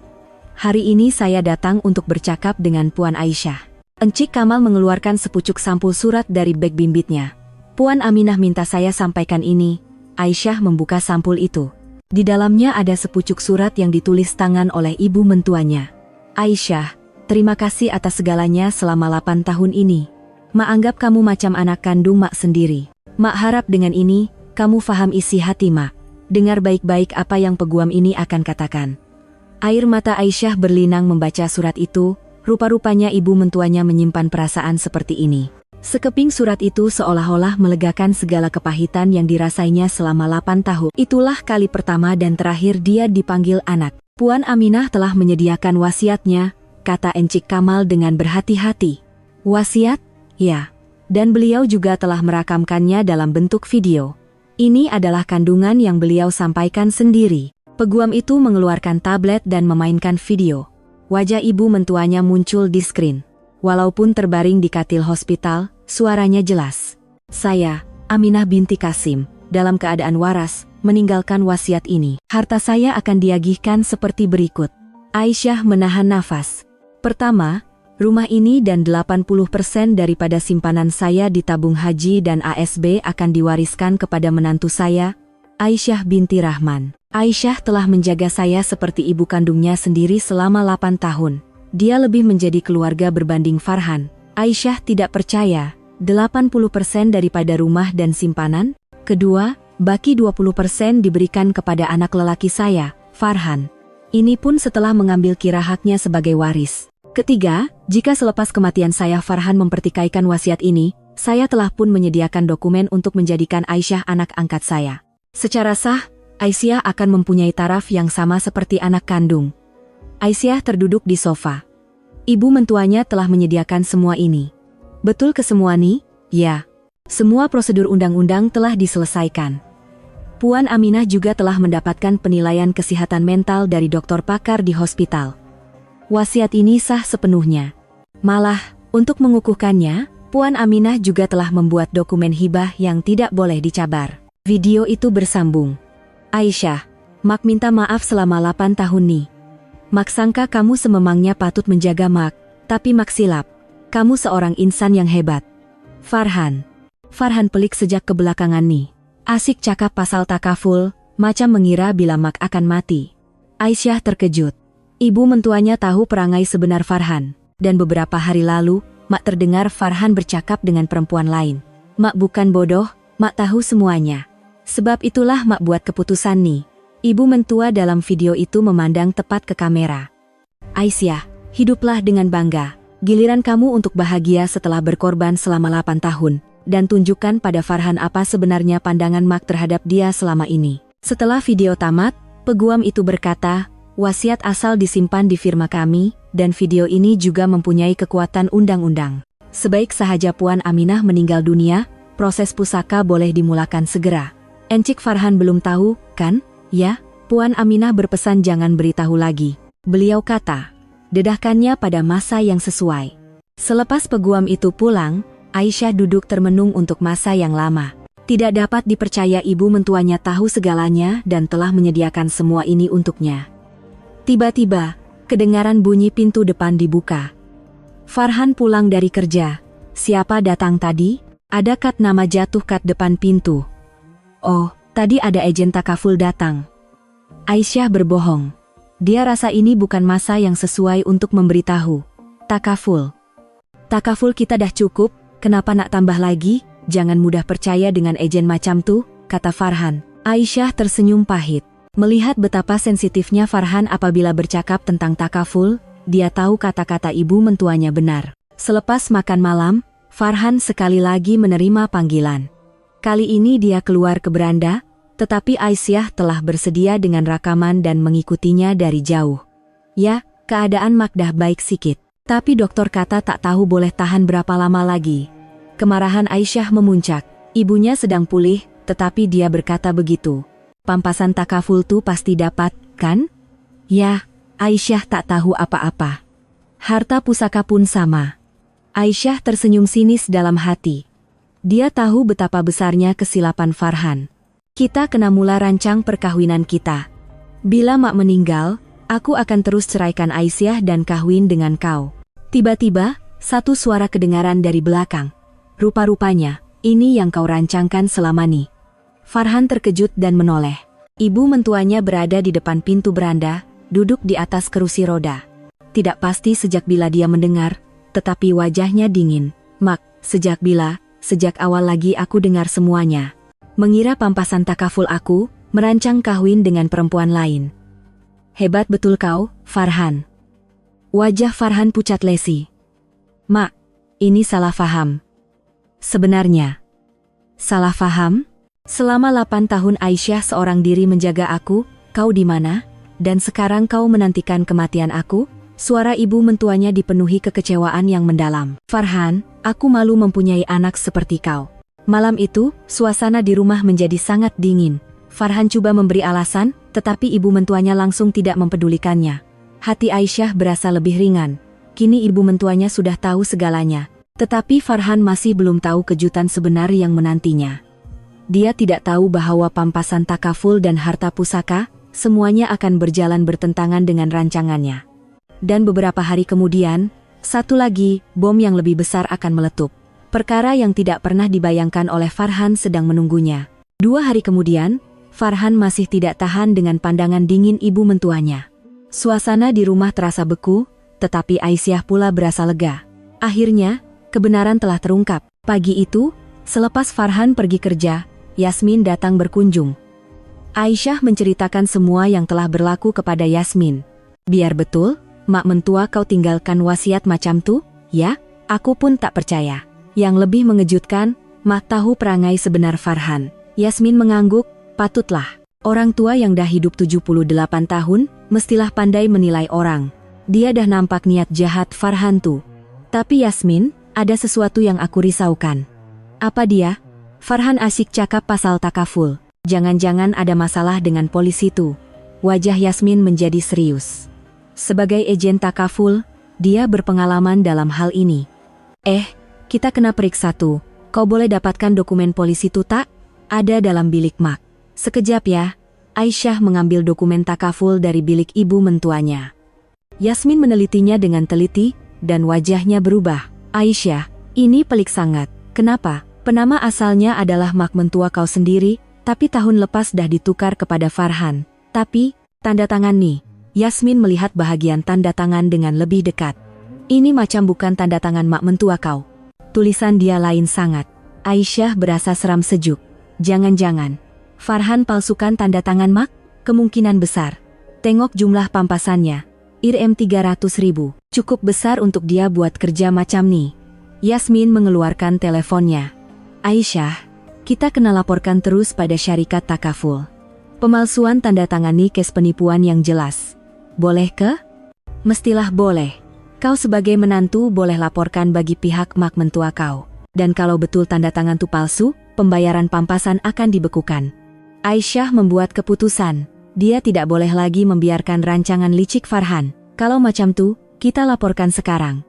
Hari ini saya datang untuk bercakap dengan Puan Aisyah. Encik Kamal mengeluarkan sepucuk sampul surat dari beg bimbitnya. Puan Aminah minta saya sampaikan ini. Aisyah membuka sampul itu. Di dalamnya ada sepucuk surat yang ditulis tangan oleh ibu mentuanya. Aisyah, terima kasih atas segalanya selama 8 tahun ini. Mak anggap kamu macam anak kandung Mak sendiri. Mak harap dengan ini, kamu faham isi hati Mak. Dengar baik-baik apa yang peguam ini akan katakan. Air mata Aisyah berlinang membaca surat itu, rupa-rupanya ibu mentuanya menyimpan perasaan seperti ini. Sekeping surat itu seolah-olah melegakan segala kepahitan yang dirasainya selama 8 tahun. Itulah kali pertama dan terakhir dia dipanggil anak. Puan Aminah telah menyediakan wasiatnya, kata Encik Kamal dengan berhati-hati. Wasiat? Ya. Dan beliau juga telah merakamkannya dalam bentuk video. Ini adalah kandungan yang beliau sampaikan sendiri. Peguam itu mengeluarkan tablet dan memainkan video. Wajah ibu mentuanya muncul di skrin. Walaupun terbaring di katil hospital, suaranya jelas. Saya, Aminah binti Kasim, dalam keadaan waras, meninggalkan wasiat ini. Harta saya akan diagihkan seperti berikut. Aisyah menahan nafas. Pertama, rumah ini dan 80% daripada simpanan saya di tabung haji dan ASB akan diwariskan kepada menantu saya, Aisyah binti Rahman. Aisyah telah menjaga saya seperti ibu kandungnya sendiri selama 8 tahun. Dia lebih menjadi keluarga berbanding Farhan. Aisyah tidak percaya, 80% daripada rumah dan simpanan. Kedua, baki 20% diberikan kepada anak lelaki saya, Farhan. Ini pun setelah mengambil kira haknya sebagai waris. Ketiga, jika selepas kematian saya Farhan mempertikaikan wasiat ini, saya telah pun menyediakan dokumen untuk menjadikan Aisyah anak angkat saya. Secara sah, Aisyah akan mempunyai taraf yang sama seperti anak kandung. Aisyah terduduk di sofa. Ibu mentuanya telah menyediakan semua ini. Betul ke semua nih? Ya. Semua prosedur undang-undang telah diselesaikan. Puan Aminah juga telah mendapatkan penilaian kesehatan mental dari dokter pakar di hospital. Wasiat ini sah sepenuhnya. Malah, untuk mengukuhkannya, Puan Aminah juga telah membuat dokumen hibah yang tidak boleh dicabar. Video itu bersambung. Aisyah, Mak minta maaf selama 8 tahun nih. Mak sangka kamu sememangnya patut menjaga Mak, tapi Mak silap. Kamu seorang insan yang hebat. Farhan. Farhan pelik sejak kebelakangan nih. Asik cakap pasal takaful, macam mengira bila Mak akan mati. Aisyah terkejut. Ibu mentuanya tahu perangai sebenar Farhan, dan beberapa hari lalu, Mak terdengar Farhan bercakap dengan perempuan lain. Mak bukan bodoh, Mak tahu semuanya. Sebab itulah Mak buat keputusan nih. Ibu mentua dalam video itu memandang tepat ke kamera. Aisyah, hiduplah dengan bangga. Giliran kamu untuk bahagia setelah berkorban selama 8 tahun, dan tunjukkan pada Farhan apa sebenarnya pandangan Mak terhadap dia selama ini. Setelah video tamat, peguam itu berkata, wasiat asal disimpan di firma kami, dan video ini juga mempunyai kekuatan undang-undang. Sebaik sahaja Puan Aminah meninggal dunia, proses pusaka boleh dimulakan segera. Encik Farhan belum tahu, kan? Ya, Puan Aminah berpesan jangan beritahu lagi. Beliau kata, dedahkannya pada masa yang sesuai. Selepas peguam itu pulang, Aisyah duduk termenung untuk masa yang lama. Tidak dapat dipercaya ibu mentuanya tahu segalanya dan telah menyediakan semua ini untuknya. Tiba-tiba, kedengaran bunyi pintu depan dibuka. Farhan pulang dari kerja. Siapa datang tadi? Ada kat nama jatuh kat depan pintu. Oh, tadi ada agen takaful datang. Aisyah berbohong. Dia rasa ini bukan masa yang sesuai untuk memberitahu. Takaful. Takaful kita dah cukup, kenapa nak tambah lagi? Jangan mudah percaya dengan agen macam tuh, kata Farhan. Aisyah tersenyum pahit. Melihat betapa sensitifnya Farhan apabila bercakap tentang takaful, dia tahu kata-kata ibu mentuanya benar. Selepas makan malam, Farhan sekali lagi menerima panggilan. Kali ini dia keluar ke beranda, tetapi Aisyah telah bersedia dengan rakaman dan mengikutinya dari jauh. Ya, keadaan Makdah baik sikit, tapi dokter kata tak tahu boleh tahan berapa lama lagi. Kemarahan Aisyah memuncak. Ibunya sedang pulih, tetapi dia berkata begitu. Pampasan takaful tuh pasti dapat, kan? Ya, Aisyah tak tahu apa-apa. Harta pusaka pun sama. Aisyah tersenyum sinis dalam hati. Dia tahu betapa besarnya kesilapan Farhan. Kita kena mula rancang perkawinan kita. Bila mak meninggal, aku akan terus ceraikan Aisyah dan kawin dengan kau. Tiba-tiba, satu suara kedengaran dari belakang. Rupa-rupanya, ini yang kau rancangkan selama ni. Farhan terkejut dan menoleh. Ibu mentuanya berada di depan pintu beranda, duduk di atas kerusi roda. Tidak pasti sejak bila dia mendengar, tetapi wajahnya dingin. Mak, sejak bila? Sejak awal lagi aku dengar semuanya. Mengira pampasan takaful aku, merancang kawin dengan perempuan lain. Hebat betul kau, Farhan. Wajah Farhan pucat lesi. Mak, ini salah faham. Sebenarnya. Salah faham? Selama 8 tahun Aisyah seorang diri menjaga aku, kau di mana? Dan sekarang kau menantikan kematian aku? Suara ibu mentuanya dipenuhi kekecewaan yang mendalam. Farhan, aku malu mempunyai anak seperti kau. Malam itu, suasana di rumah menjadi sangat dingin. Farhan coba memberi alasan, tetapi ibu mentuanya langsung tidak mempedulikannya. Hati Aisyah berasa lebih ringan. Kini ibu mentuanya sudah tahu segalanya. Tetapi Farhan masih belum tahu kejutan sebenar yang menantinya. Dia tidak tahu bahwa pampasan takaful dan harta pusaka, semuanya akan berjalan bertentangan dengan rancangannya. Dan beberapa hari kemudian, satu lagi, bom yang lebih besar akan meletup. Perkara yang tidak pernah dibayangkan oleh Farhan sedang menunggunya. 2 hari kemudian, Farhan masih tidak tahan dengan pandangan dingin ibu mentuanya. Suasana di rumah terasa beku, tetapi Aisyah pula berasa lega. Akhirnya, kebenaran telah terungkap. Pagi itu, selepas Farhan pergi kerja, Yasmin datang berkunjung. Aisyah menceritakan semua yang telah berlaku kepada Yasmin. Biar betul, mak mentua kau tinggalkan wasiat macam tuh? Ya, aku pun tak percaya. Yang lebih mengejutkan, mak tahu perangai sebenar Farhan. Yasmin mengangguk, patutlah. Orang tua yang dah hidup 78 tahun, mestilah pandai menilai orang. Dia dah nampak niat jahat Farhan tuh. Tapi Yasmin, ada sesuatu yang aku risaukan. Apa dia? Farhan asyik cakap pasal takaful. Jangan-jangan ada masalah dengan polisi tuh. Wajah Yasmin menjadi serius. Sebagai agen takaful, dia berpengalaman dalam hal ini. Kita kena periksa tuh. Kau boleh dapatkan dokumen polisi tuh tak? Ada dalam bilik mak. Sekejap ya. Aisyah mengambil dokumen takaful dari bilik ibu mentuanya. Yasmin menelitinya dengan teliti, dan wajahnya berubah. Aisyah, ini pelik sangat. Kenapa? Penama asalnya adalah mak mentua kau sendiri, tapi tahun lepas dah ditukar kepada Farhan. Tapi, tanda tangan nih. Yasmin melihat bahagian tanda tangan dengan lebih dekat. Ini macam bukan tanda tangan mak mentua kau. Tulisan dia lain sangat. Aisyah berasa seram sejuk. Jangan-jangan Farhan palsukan tanda tangan mak? Kemungkinan besar. Tengok jumlah pampasannya. Irm 300.000. Cukup besar untuk dia buat kerja macam nih. Yasmin mengeluarkan teleponnya. Aisyah, kita kena laporkan terus pada syarikat takaful. Pemalsuan tanda tangan nih kes penipuan yang jelas. Boleh ke? Mestilah boleh. Kau sebagai menantu boleh laporkan bagi pihak mak mentua kau. Dan kalau betul tanda tangan tu palsu, pembayaran pampasan akan dibekukan. Aisyah membuat keputusan. Dia tidak boleh lagi membiarkan rancangan licik Farhan. Kalau macam tuh, kita laporkan sekarang.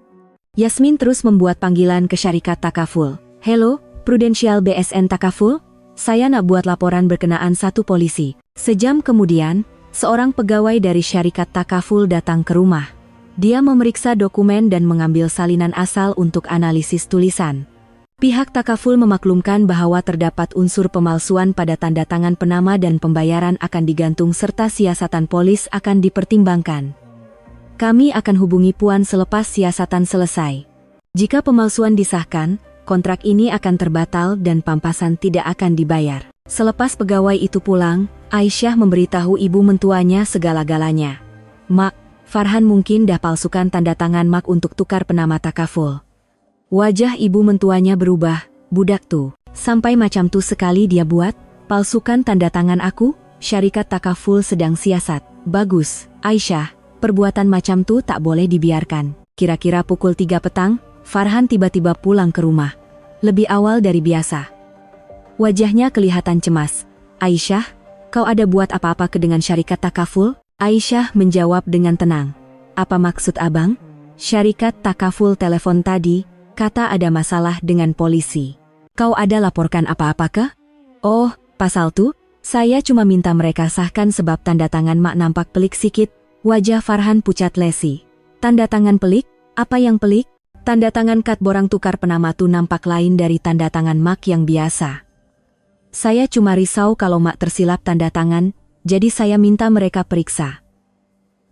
Yasmin terus membuat panggilan ke syarikat takaful. Hello, Prudential BSN Takaful? Saya nak buat laporan berkenaan satu polisi. Sejam kemudian, seorang pegawai dari syarikat takaful datang ke rumah. Dia memeriksa dokumen dan mengambil salinan asal untuk analisis tulisan. Pihak takaful memaklumkan bahwa terdapat unsur pemalsuan pada tanda tangan penama dan pembayaran akan digantung serta siasatan polis akan dipertimbangkan. Kami akan hubungi Puan selepas siasatan selesai. Jika pemalsuan disahkan, kontrak ini akan terbatal dan pampasan tidak akan dibayar. Selepas pegawai itu pulang, Aisyah memberitahu ibu mentuanya segala-galanya. Mak, Farhan mungkin dah palsukan tanda tangan Mak untuk tukar penama takaful. Wajah ibu mentuanya berubah. Budak tuh, sampai macam tuh sekali dia buat, palsukan tanda tangan aku, syarikat takaful sedang siasat. Bagus, Aisyah, perbuatan macam tuh tak boleh dibiarkan. Kira-kira pukul 3 petang, Farhan tiba-tiba pulang ke rumah. Lebih awal dari biasa. Wajahnya kelihatan cemas. Aisyah, kau ada buat apa-apa ke dengan syarikat takaful? Aisyah menjawab dengan tenang. Apa maksud abang? Syarikat takaful telepon tadi, kata ada masalah dengan polisi. Kau ada laporkan apa-apa ke? Oh, pasal tuh, saya cuma minta mereka sahkan sebab tanda tangan Mak nampak pelik sikit. Wajah Farhan pucat lesi. Tanda tangan pelik? Apa yang pelik? Tanda tangan kad borang tukar penama tuh nampak lain dari tanda tangan Mak yang biasa. Saya cuma risau kalau Mak tersilap tanda tangan, jadi saya minta mereka periksa.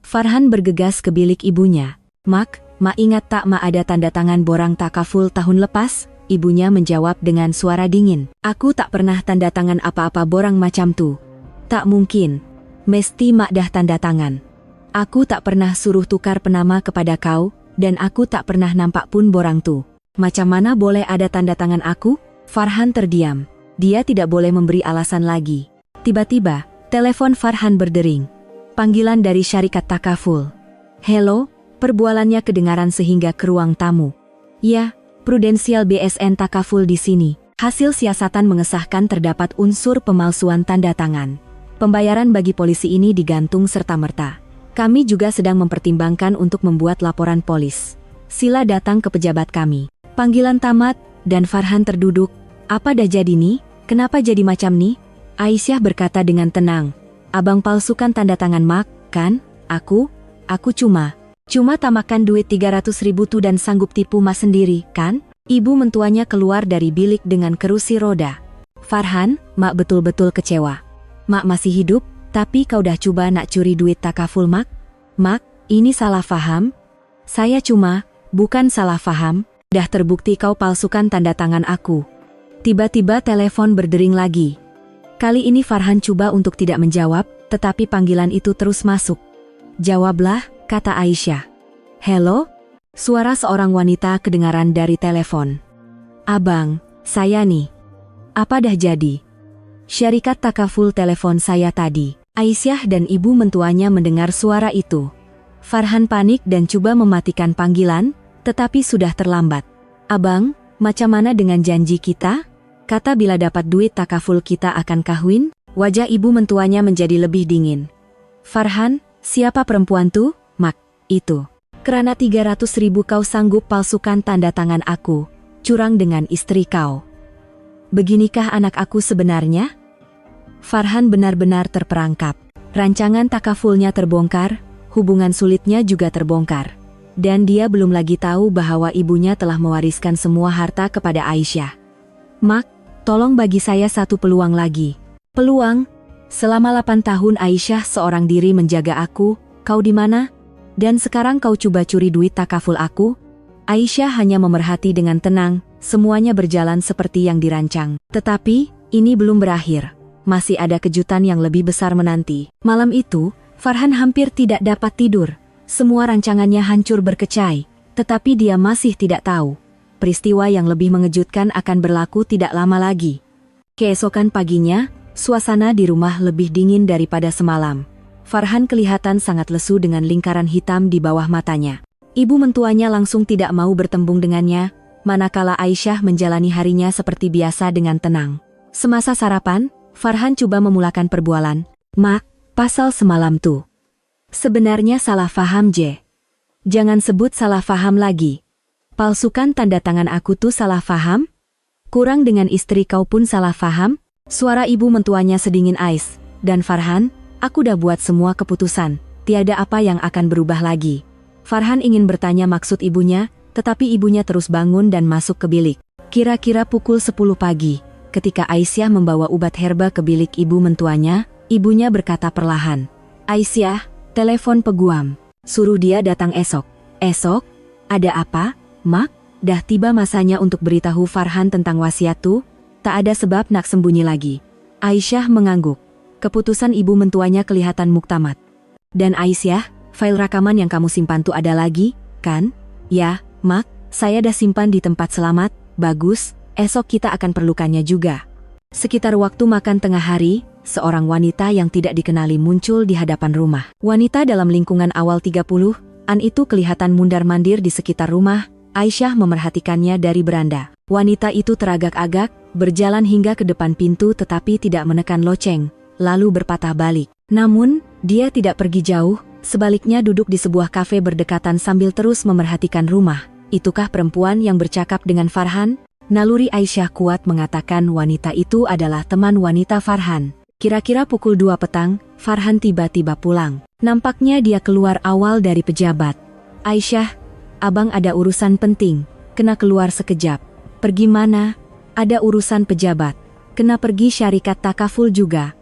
Farhan bergegas ke bilik ibunya. Mak ingat tak Mak ada tanda tangan borang takaful tahun lepas? Ibunya menjawab dengan suara dingin. Aku tak pernah tanda tangan apa-apa borang macam tuh. Tak mungkin. Mesti Mak dah tanda tangan. Aku tak pernah suruh tukar penama kepada kau, dan aku tak pernah nampak pun borang tuh. Macam mana boleh ada tanda tangan aku? Farhan terdiam. Dia tidak boleh memberi alasan lagi. Tiba-tiba, telepon Farhan berdering. Panggilan dari syarikat takaful. Hello? Perbualannya kedengaran sehingga ke ruang tamu. Ya, Prudential BSN Takaful di sini. Hasil siasatan mengesahkan terdapat unsur pemalsuan tanda tangan. Pembayaran bagi polisi ini digantung serta-merta. Kami juga sedang mempertimbangkan untuk membuat laporan polis. Sila datang ke pejabat kami. Panggilan tamat, dan Farhan terduduk. Apa dah jadi nih? Kenapa jadi macam nih? Aisyah berkata dengan tenang. Abang palsukan tanda tangan Mak, kan? Aku Cuma tamakan duit 300.000 tuh dan sanggup tipu Mak sendiri, kan? Ibu mentuanya keluar dari bilik dengan kerusi roda. Farhan, Mak betul-betul kecewa. Mak masih hidup, tapi kau dah coba nak curi duit takaful Mak? Mak, ini salah faham? Saya bukan salah faham, dah terbukti kau palsukan tanda tangan aku. Tiba-tiba telepon berdering lagi. Kali ini Farhan coba untuk tidak menjawab, tetapi panggilan itu terus masuk. Jawablah, kata Aisyah. Hello? Suara seorang wanita kedengaran dari telepon. Abang, saya nih. Apa dah jadi? Syarikat takaful telepon saya tadi. Aisyah dan ibu mentuanya mendengar suara itu. Farhan panik dan coba mematikan panggilan, tetapi sudah terlambat. Abang, macam mana dengan janji kita? Kata bila dapat duit takaful kita akan kahwin? Wajah ibu mentuanya menjadi lebih dingin. Farhan, siapa perempuan tuh? Mak, itu. Kerana 300.000 kau sanggup palsukan tanda tangan aku, curang dengan istri kau. Beginikah anak aku sebenarnya? Farhan benar-benar terperangkap. Rancangan takafulnya terbongkar, hubungan sulitnya juga terbongkar. Dan dia belum lagi tahu bahwa ibunya telah mewariskan semua harta kepada Aisyah. Mak, tolong bagi saya satu peluang lagi. Peluang? Selama 8 tahun Aisyah seorang diri menjaga aku, kau di mana? Dan sekarang kau coba curi duit takaful aku? Aisyah hanya memerhati dengan tenang, semuanya berjalan seperti yang dirancang. Tetapi, ini belum berakhir. Masih ada kejutan yang lebih besar menanti. Malam itu, Farhan hampir tidak dapat tidur. Semua rancangannya hancur berkecai, tetapi dia masih tidak tahu. Peristiwa yang lebih mengejutkan akan berlaku tidak lama lagi. Keesokan paginya, suasana di rumah lebih dingin daripada semalam. Farhan kelihatan sangat lesu dengan lingkaran hitam di bawah matanya. Ibu mentuanya langsung tidak mau bertembung dengannya, manakala Aisyah menjalani harinya seperti biasa dengan tenang. Semasa sarapan, Farhan coba memulakan perbualan. Mak, pasal semalam tuh. Sebenarnya salah faham Je. Jangan sebut salah faham lagi. Palsukan tanda tangan aku tuh salah faham? Kurang dengan istri kau pun salah faham? Suara ibu mentuanya sedingin ais. Dan Farhan, aku udah buat semua keputusan. Tiada apa yang akan berubah lagi. Farhan ingin bertanya maksud ibunya, tetapi ibunya terus bangun dan masuk ke bilik. Kira-kira pukul 10 pagi. Ketika Aisyah membawa obat herba ke bilik ibu mentuanya, ibunya berkata perlahan, "Aisyah, telepon peguam. Suruh dia datang esok." "Esok? Ada apa, Mak?" Dah tiba masanya untuk beritahu Farhan tentang wasiat tuh. Tak ada sebab nak sembunyi lagi. Aisyah mengangguk. Keputusan ibu mentuanya kelihatan muktamad. "Dan Aisyah, file rakaman yang kamu simpan tuh ada lagi, kan?" "Ya, Mak, saya dah simpan di tempat selamat." "Bagus. Esok kita akan perlukannya juga." Sekitar waktu makan tengah hari, seorang wanita yang tidak dikenali muncul di hadapan rumah. Wanita dalam lingkungan awal 30-an itu kelihatan mundar-mandir di sekitar rumah. Aisyah memerhatikannya dari beranda. Wanita itu teragak-agak, berjalan hingga ke depan pintu tetapi tidak menekan loceng, lalu berpatah balik. Namun, dia tidak pergi jauh, sebaliknya duduk di sebuah kafe berdekatan sambil terus memerhatikan rumah. Itukah perempuan yang bercakap dengan Farhan? Naluri Aisyah kuat mengatakan wanita itu adalah teman wanita Farhan. Kira-kira pukul 2 petang, Farhan tiba-tiba pulang. Nampaknya dia keluar awal dari pejabat. "Aisyah, abang ada urusan penting, kena keluar sekejap." "Pergi mana?" "Ada urusan pejabat. Kena pergi syarikat takaful juga."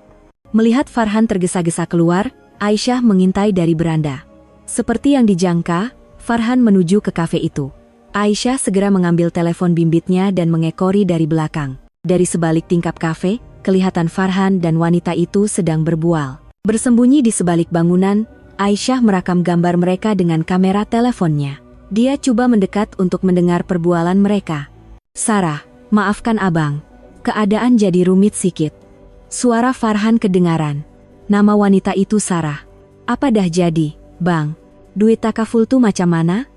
Melihat Farhan tergesa-gesa keluar, Aisyah mengintai dari beranda. Seperti yang dijangka, Farhan menuju ke kafe itu. Aisyah segera mengambil telepon bimbitnya dan mengekori dari belakang. Dari sebalik tingkap kafe, kelihatan Farhan dan wanita itu sedang berbual. Bersembunyi di sebalik bangunan, Aisyah merekam gambar mereka dengan kamera teleponnya. Dia coba mendekat untuk mendengar perbualan mereka. "Sarah, maafkan abang. Keadaan jadi rumit sikit." Suara Farhan kedengaran. Nama wanita itu Sarah. "Apa dah jadi, Bang? Duit takaful tuh macam mana?"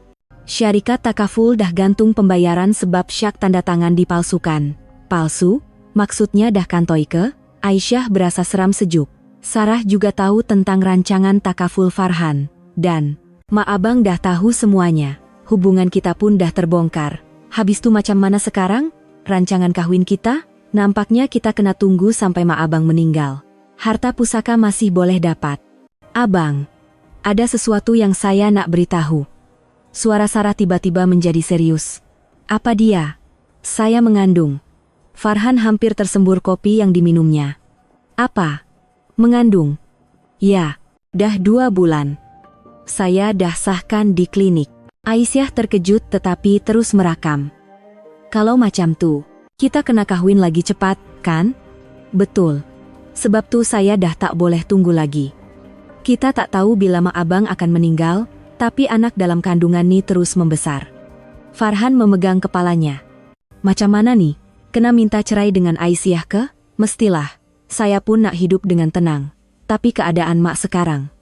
"Syarikat takaful dah gantung pembayaran sebab syak tanda tangan dipalsukan." "Palsu? Maksudnya dah kantoi ke?" Aisyah berasa seram sejuk. Sarah juga tahu tentang rancangan takaful Farhan. "Dan, Ma abang dah tahu semuanya. Hubungan kita pun dah terbongkar. Habis tuh macam mana sekarang? Rancangan kawin kita? Nampaknya kita kena tunggu sampai Ma abang meninggal. Harta pusaka masih boleh dapat." "Abang, ada sesuatu yang saya nak beritahu." Suara Sarah tiba-tiba menjadi serius. "Apa dia?" "Saya mengandung." Farhan hampir tersembur kopi yang diminumnya. "Apa? Mengandung?" "Ya, dah 2 bulan. Saya dah sahkan di klinik." Aisyah terkejut tetapi terus merakam. "Kalau macam tuh, kita kena kawin lagi cepat, kan?" "Betul. Sebab tuh saya dah tak boleh tunggu lagi. Kita tak tahu bila Ma abang akan meninggal, tapi anak dalam kandungan nih terus membesar." Farhan memegang kepalanya. "Macam mana nih? Kena minta cerai dengan Aisyah ke?" "Mestilah. Saya pun nak hidup dengan tenang. Tapi keadaan Mak sekarang.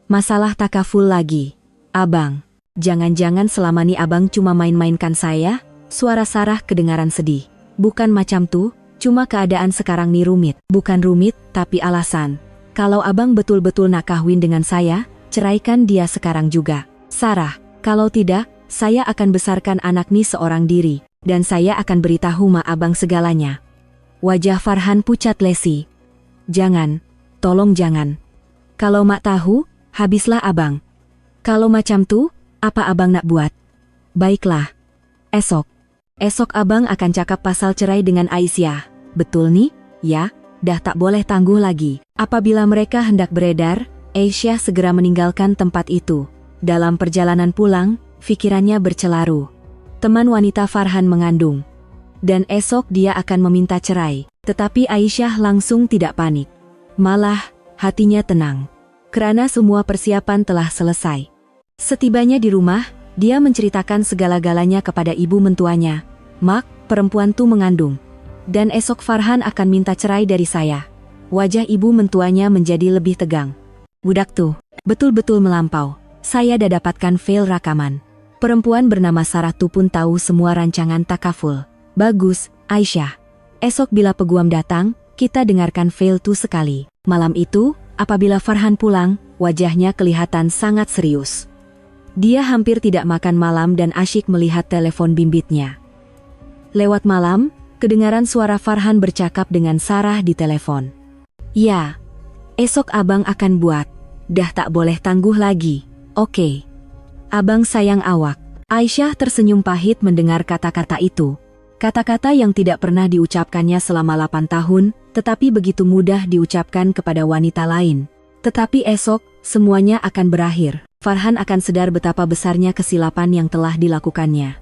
Masalah takaful lagi. Abang, jangan-jangan selama nih abang cuma main-mainkan saya?" Suara Sarah kedengaran sedih. "Bukan macam tuh, cuma keadaan sekarang nih rumit." "Bukan rumit, tapi alasan. Kalau abang betul-betul nak kawin dengan saya, ceraikan dia sekarang juga." "Sarah, kalau tidak, saya akan besarkan anak nih seorang diri, dan saya akan beritahu Ma abang segalanya." Wajah Farhan pucat lesi. "Jangan, tolong jangan. Kalau Mak tahu, habislah abang." "Kalau macam tuh, apa abang nak buat?" "Baiklah. Esok abang akan cakap pasal cerai dengan Aisyah. Betul nih?" "Ya, dah tak boleh tangguh lagi." Apabila mereka hendak beredar, Aisyah segera meninggalkan tempat itu. Dalam perjalanan pulang, pikirannya bercelaru. Teman wanita Farhan mengandung. Dan esok dia akan meminta cerai. Tetapi Aisyah langsung tidak panik. Malah, hatinya tenang. Karena semua persiapan telah selesai. Setibanya di rumah, dia menceritakan segala-galanya kepada ibu mentuanya. "Mak, perempuan tuh mengandung. Dan esok Farhan akan minta cerai dari saya." Wajah ibu mentuanya menjadi lebih tegang. "Budak tuh, betul-betul melampau. Saya dah dapatkan file rakaman. Perempuan bernama Sarah tuh pun tahu semua rancangan takaful." "Bagus, Aisyah. Esok bila peguam datang, Kita dengarkan fail to sekali. Malam itu, apabila Farhan pulang, wajahnya kelihatan sangat serius. Dia hampir tidak makan malam dan asyik melihat telepon bimbitnya. Lewat malam, kedengaran suara Farhan bercakap dengan Sarah di telepon. "Ya, esok abang akan buat. Dah tak boleh tangguh lagi. Oke. Abang sayang awak." Aisyah tersenyum pahit mendengar kata-kata itu. Kata-kata yang tidak pernah diucapkannya selama 8 tahun, tetapi begitu mudah diucapkan kepada wanita lain. Tetapi esok, semuanya akan berakhir. Farhan akan sadar betapa besarnya kesilapan yang telah dilakukannya.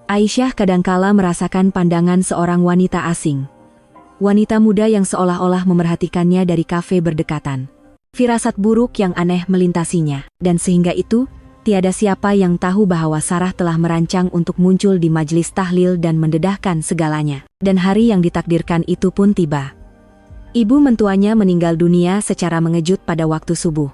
Aisyah kadangkala merasakan pandangan seorang wanita asing. Wanita muda yang seolah-olah memerhatikannya dari kafe berdekatan. Firasat buruk yang aneh melintasinya, dan sehingga itu, tiada siapa yang tahu bahwa Sarah telah merancang untuk muncul di majelis tahlil dan mendedahkan segalanya. Dan hari yang ditakdirkan itu pun tiba. Ibu mentuanya meninggal dunia secara mengejut pada waktu subuh.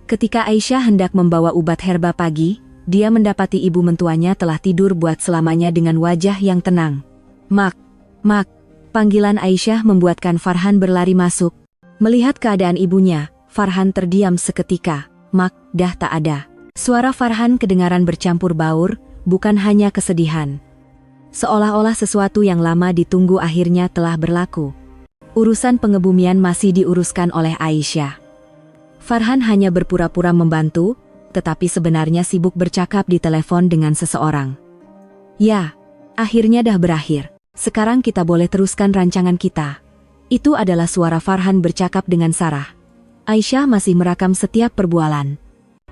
Ketika Aisyah hendak membawa ubat herba pagi, dia mendapati ibu mentuanya telah tidur buat selamanya dengan wajah yang tenang. "Mak, Mak." Panggilan Aisyah membuatkan Farhan berlari masuk. Melihat keadaan ibunya, Farhan terdiam seketika. "Mak, dah tak ada." Suara Farhan kedengaran bercampur baur, bukan hanya kesedihan. Seolah-olah sesuatu yang lama ditunggu akhirnya telah berlaku. Urusan pengebumian masih diuruskan oleh Aisyah. Farhan hanya berpura-pura membantu, tetapi sebenarnya sibuk bercakap di telepon dengan seseorang. "Ya, akhirnya dah berakhir. Sekarang kita boleh teruskan rancangan kita." Itu adalah suara Farhan bercakap dengan Sarah. Aisyah masih merakam setiap perbualan.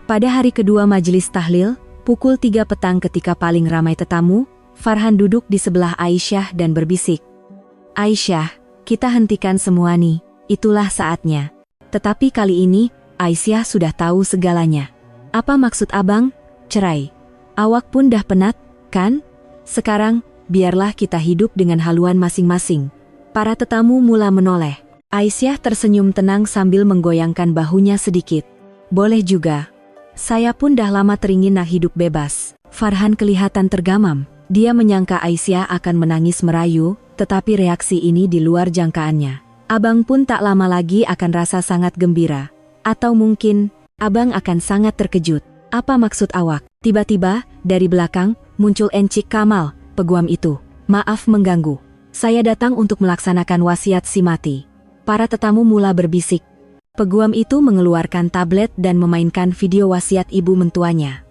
Pada hari kedua majelis tahlil, pukul 3 petang ketika paling ramai tetamu, Farhan duduk di sebelah Aisyah dan berbisik. "Aisyah, kita hentikan semua nih, itulah saatnya." Tetapi kali ini, Aisyah sudah tahu segalanya. "Apa maksud abang? Cerai? Awak pun dah penat, kan? Sekarang, biarlah kita hidup dengan haluan masing-masing." Para tetamu mula menoleh. Aisyah tersenyum tenang sambil menggoyangkan bahunya sedikit. "Boleh juga. Saya pun dah lama teringin nak hidup bebas." Farhan kelihatan tergamam. Dia menyangka Aisyah akan menangis merayu, tetapi reaksi ini di luar jangkaannya. Abang pun tak lama lagi akan rasa sangat gembira. Atau mungkin, abang akan sangat terkejut. "Apa maksud awak?" Tiba-tiba, dari belakang, muncul Encik Kamal, peguam itu. "Maaf mengganggu. Saya datang untuk melaksanakan wasiat si mati." Para tetamu mula berbisik. Peguam itu mengeluarkan tablet dan memainkan video wasiat ibu mentuanya.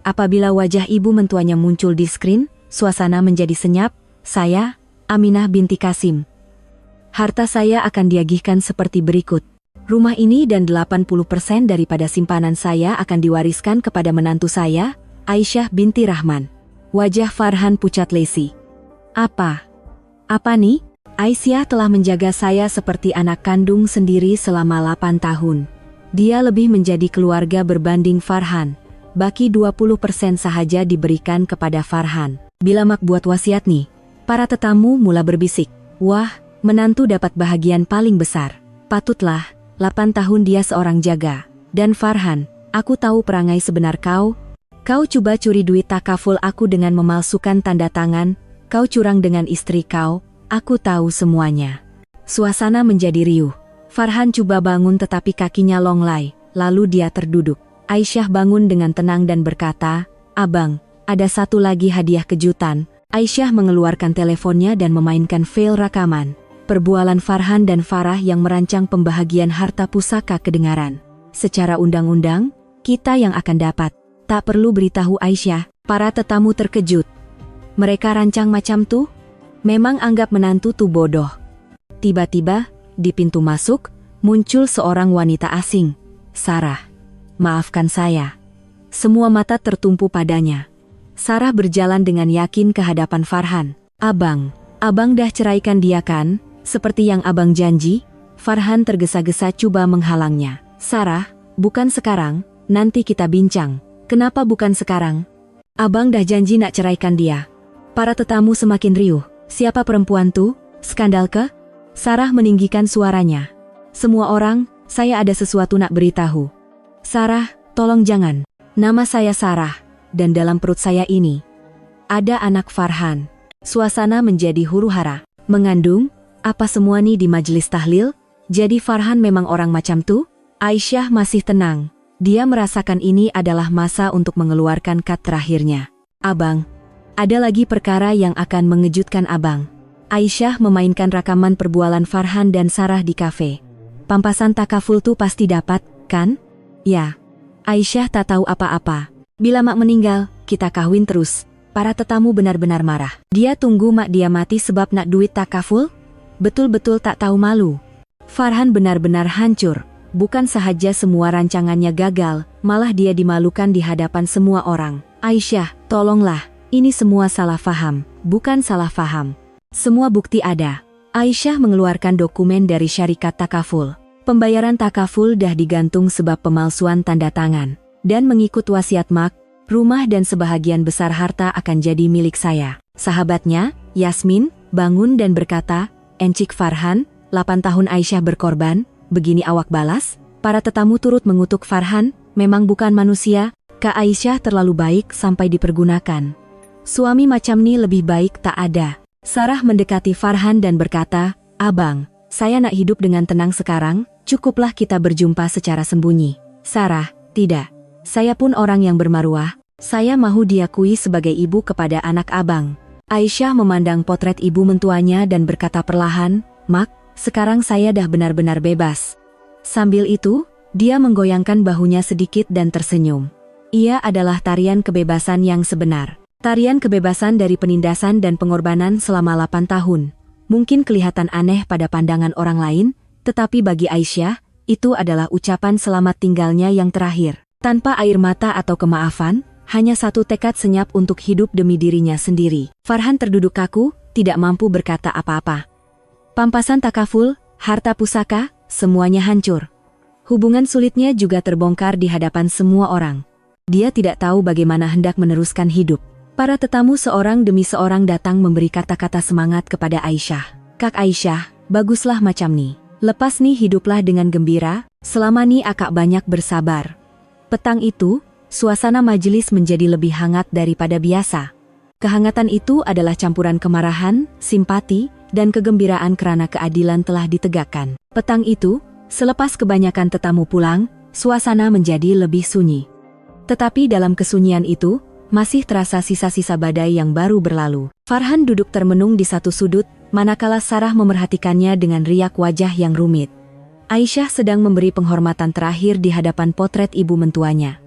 Apabila wajah ibu mentuanya muncul di skrin, suasana menjadi senyap. "Saya, Aminah binti Kasim. Harta saya akan diagihkan seperti berikut. Rumah ini dan 80% daripada simpanan saya akan diwariskan kepada menantu saya, Aisyah binti Rahman." Wajah Farhan pucat lesi. Apa nih? "Aisyah telah menjaga saya seperti anak kandung sendiri selama 8 tahun. Dia lebih menjadi keluarga berbanding Farhan. Baki 20% sahaja diberikan kepada Farhan." Bila Mak buat wasiat nih, para tetamu mula berbisik. "Wah, menantu dapat bahagian paling besar. Patutlah, 8 tahun dia seorang jaga. Dan Farhan, aku tahu perangai sebenar kau. Kau coba curi duit takaful aku dengan memalsukan tanda tangan. Kau curang dengan istri kau. Aku tahu semuanya." Suasana menjadi riuh. Farhan coba bangun tetapi kakinya longlai, lalu dia terduduk. Aisyah bangun dengan tenang dan berkata, "Abang, ada satu lagi hadiah kejutan." Aisyah mengeluarkan teleponnya dan memainkan file rekaman. Perbualan Farhan dan Farah yang merancang pembahagian harta pusaka kedengaran. "Secara undang-undang, kita yang akan dapat. Tak perlu beritahu Aisyah." Para tetamu terkejut. Mereka rancang macam tuh? Memang anggap menantu tuh bodoh. Tiba-tiba, di pintu masuk, muncul seorang wanita asing. "Sarah, maafkan saya." Semua mata tertumpu padanya. Sarah berjalan dengan yakin ke hadapan Farhan. Abang dah ceraikan dia kan? Seperti yang abang janji?" Farhan tergesa-gesa coba menghalangnya. "Sarah, bukan sekarang, nanti kita bincang." "Kenapa bukan sekarang? Abang dah janji nak ceraikan dia." Para tetamu semakin riuh. "Siapa perempuan tuh? Skandal ke?" Sarah meninggikan suaranya. "Semua orang, saya ada sesuatu nak beritahu." "Sarah, tolong jangan. Nama saya Sarah, dan dalam perut saya ini ada anak Farhan." Suasana menjadi huru-hara. "Mengandung? Apa semua nih di majelis tahlil? Jadi Farhan memang orang macam tuh? Aisyah masih tenang. Dia merasakan ini adalah masa untuk mengeluarkan kat terakhirnya. Abang, ada lagi perkara yang akan mengejutkan abang. Aisyah memainkan rekaman perbualan Farhan dan Sarah di kafe. Pampasan takaful tuh pasti dapat, kan? Ya. Aisyah tak tahu apa-apa. Bila mak meninggal, kita kawin terus. Para tetamu benar-benar marah. Dia tunggu mak dia mati sebab nak duit takaful? Betul-betul tak tahu malu. Farhan benar-benar hancur. Bukan sahaja semua rancangannya gagal, malah dia dimalukan di hadapan semua orang. Aisyah, tolonglah. Ini semua salah faham. Bukan salah faham. Semua bukti ada. Aisyah mengeluarkan dokumen dari syarikat takaful. Pembayaran takaful dah digantung sebab pemalsuan tanda tangan. Dan mengikut wasiat mak, rumah dan sebahagian besar harta akan jadi milik saya. Sahabatnya, Yasmin, bangun dan berkata, "Encik Farhan, 8 tahun Aisyah berkorban, begini awak balas?" Para tetamu turut mengutuk Farhan, memang bukan manusia, Kak Aisyah terlalu baik sampai dipergunakan. Suami macam ni lebih baik tak ada. Sarah mendekati Farhan dan berkata, "Abang, saya nak hidup dengan tenang sekarang, cukuplah kita berjumpa secara sembunyi." Sarah, "Tidak. Saya pun orang yang bermaruah, saya mahu diakui sebagai ibu kepada anak abang." Aisyah memandang potret ibu mentuanya dan berkata perlahan, "Mak, sekarang saya dah benar-benar bebas." Sambil itu, dia menggoyangkan bahunya sedikit dan tersenyum. Ia adalah tarian kebebasan yang sebenar. Tarian kebebasan dari penindasan dan pengorbanan selama 8 tahun. Mungkin kelihatan aneh pada pandangan orang lain, tetapi bagi Aisyah, itu adalah ucapan selamat tinggalnya yang terakhir. Tanpa air mata atau kemaafan, hanya satu tekad senyap untuk hidup demi dirinya sendiri. Farhan terduduk kaku, tidak mampu berkata apa-apa. Pampasan takaful, harta pusaka, semuanya hancur. Hubungan sulitnya juga terbongkar di hadapan semua orang. Dia tidak tahu bagaimana hendak meneruskan hidup. Para tetamu seorang demi seorang datang memberi kata-kata semangat kepada Aisyah. "Kak Aisyah, baguslah macam ni. Lepas ni hiduplah dengan gembira, selama ni akak banyak bersabar." Petang itu, suasana majelis menjadi lebih hangat daripada biasa. Kehangatan itu adalah campuran kemarahan, simpati, dan kegembiraan kerana keadilan telah ditegakkan. Petang itu, selepas kebanyakan tetamu pulang, suasana menjadi lebih sunyi. Tetapi dalam kesunyian itu, masih terasa sisa-sisa badai yang baru berlalu. Farhan duduk termenung di satu sudut, manakala Sarah memerhatikannya dengan riak wajah yang rumit. Aisyah sedang memberi penghormatan terakhir di hadapan potret ibu mentuanya.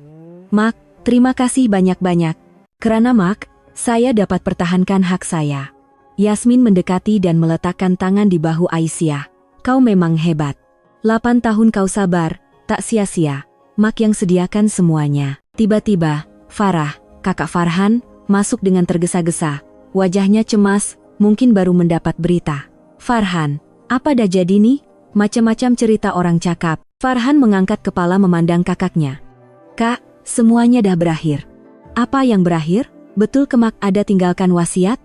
"Mak, terima kasih banyak-banyak. Kerana Mak, saya dapat pertahankan hak saya." Yasmin mendekati dan meletakkan tangan di bahu Aisyah. "Kau memang hebat. 8 tahun kau sabar, tak sia-sia. Mak yang sediakan semuanya." Tiba-tiba, Farah, kakak Farhan, masuk dengan tergesa-gesa. Wajahnya cemas, mungkin baru mendapat berita. "Farhan, apa dah jadi nih? Macam-macam cerita orang cakap." Farhan mengangkat kepala memandang kakaknya. "Kak, semuanya dah berakhir." "Apa yang berakhir? Betul kemak ada tinggalkan wasiat?"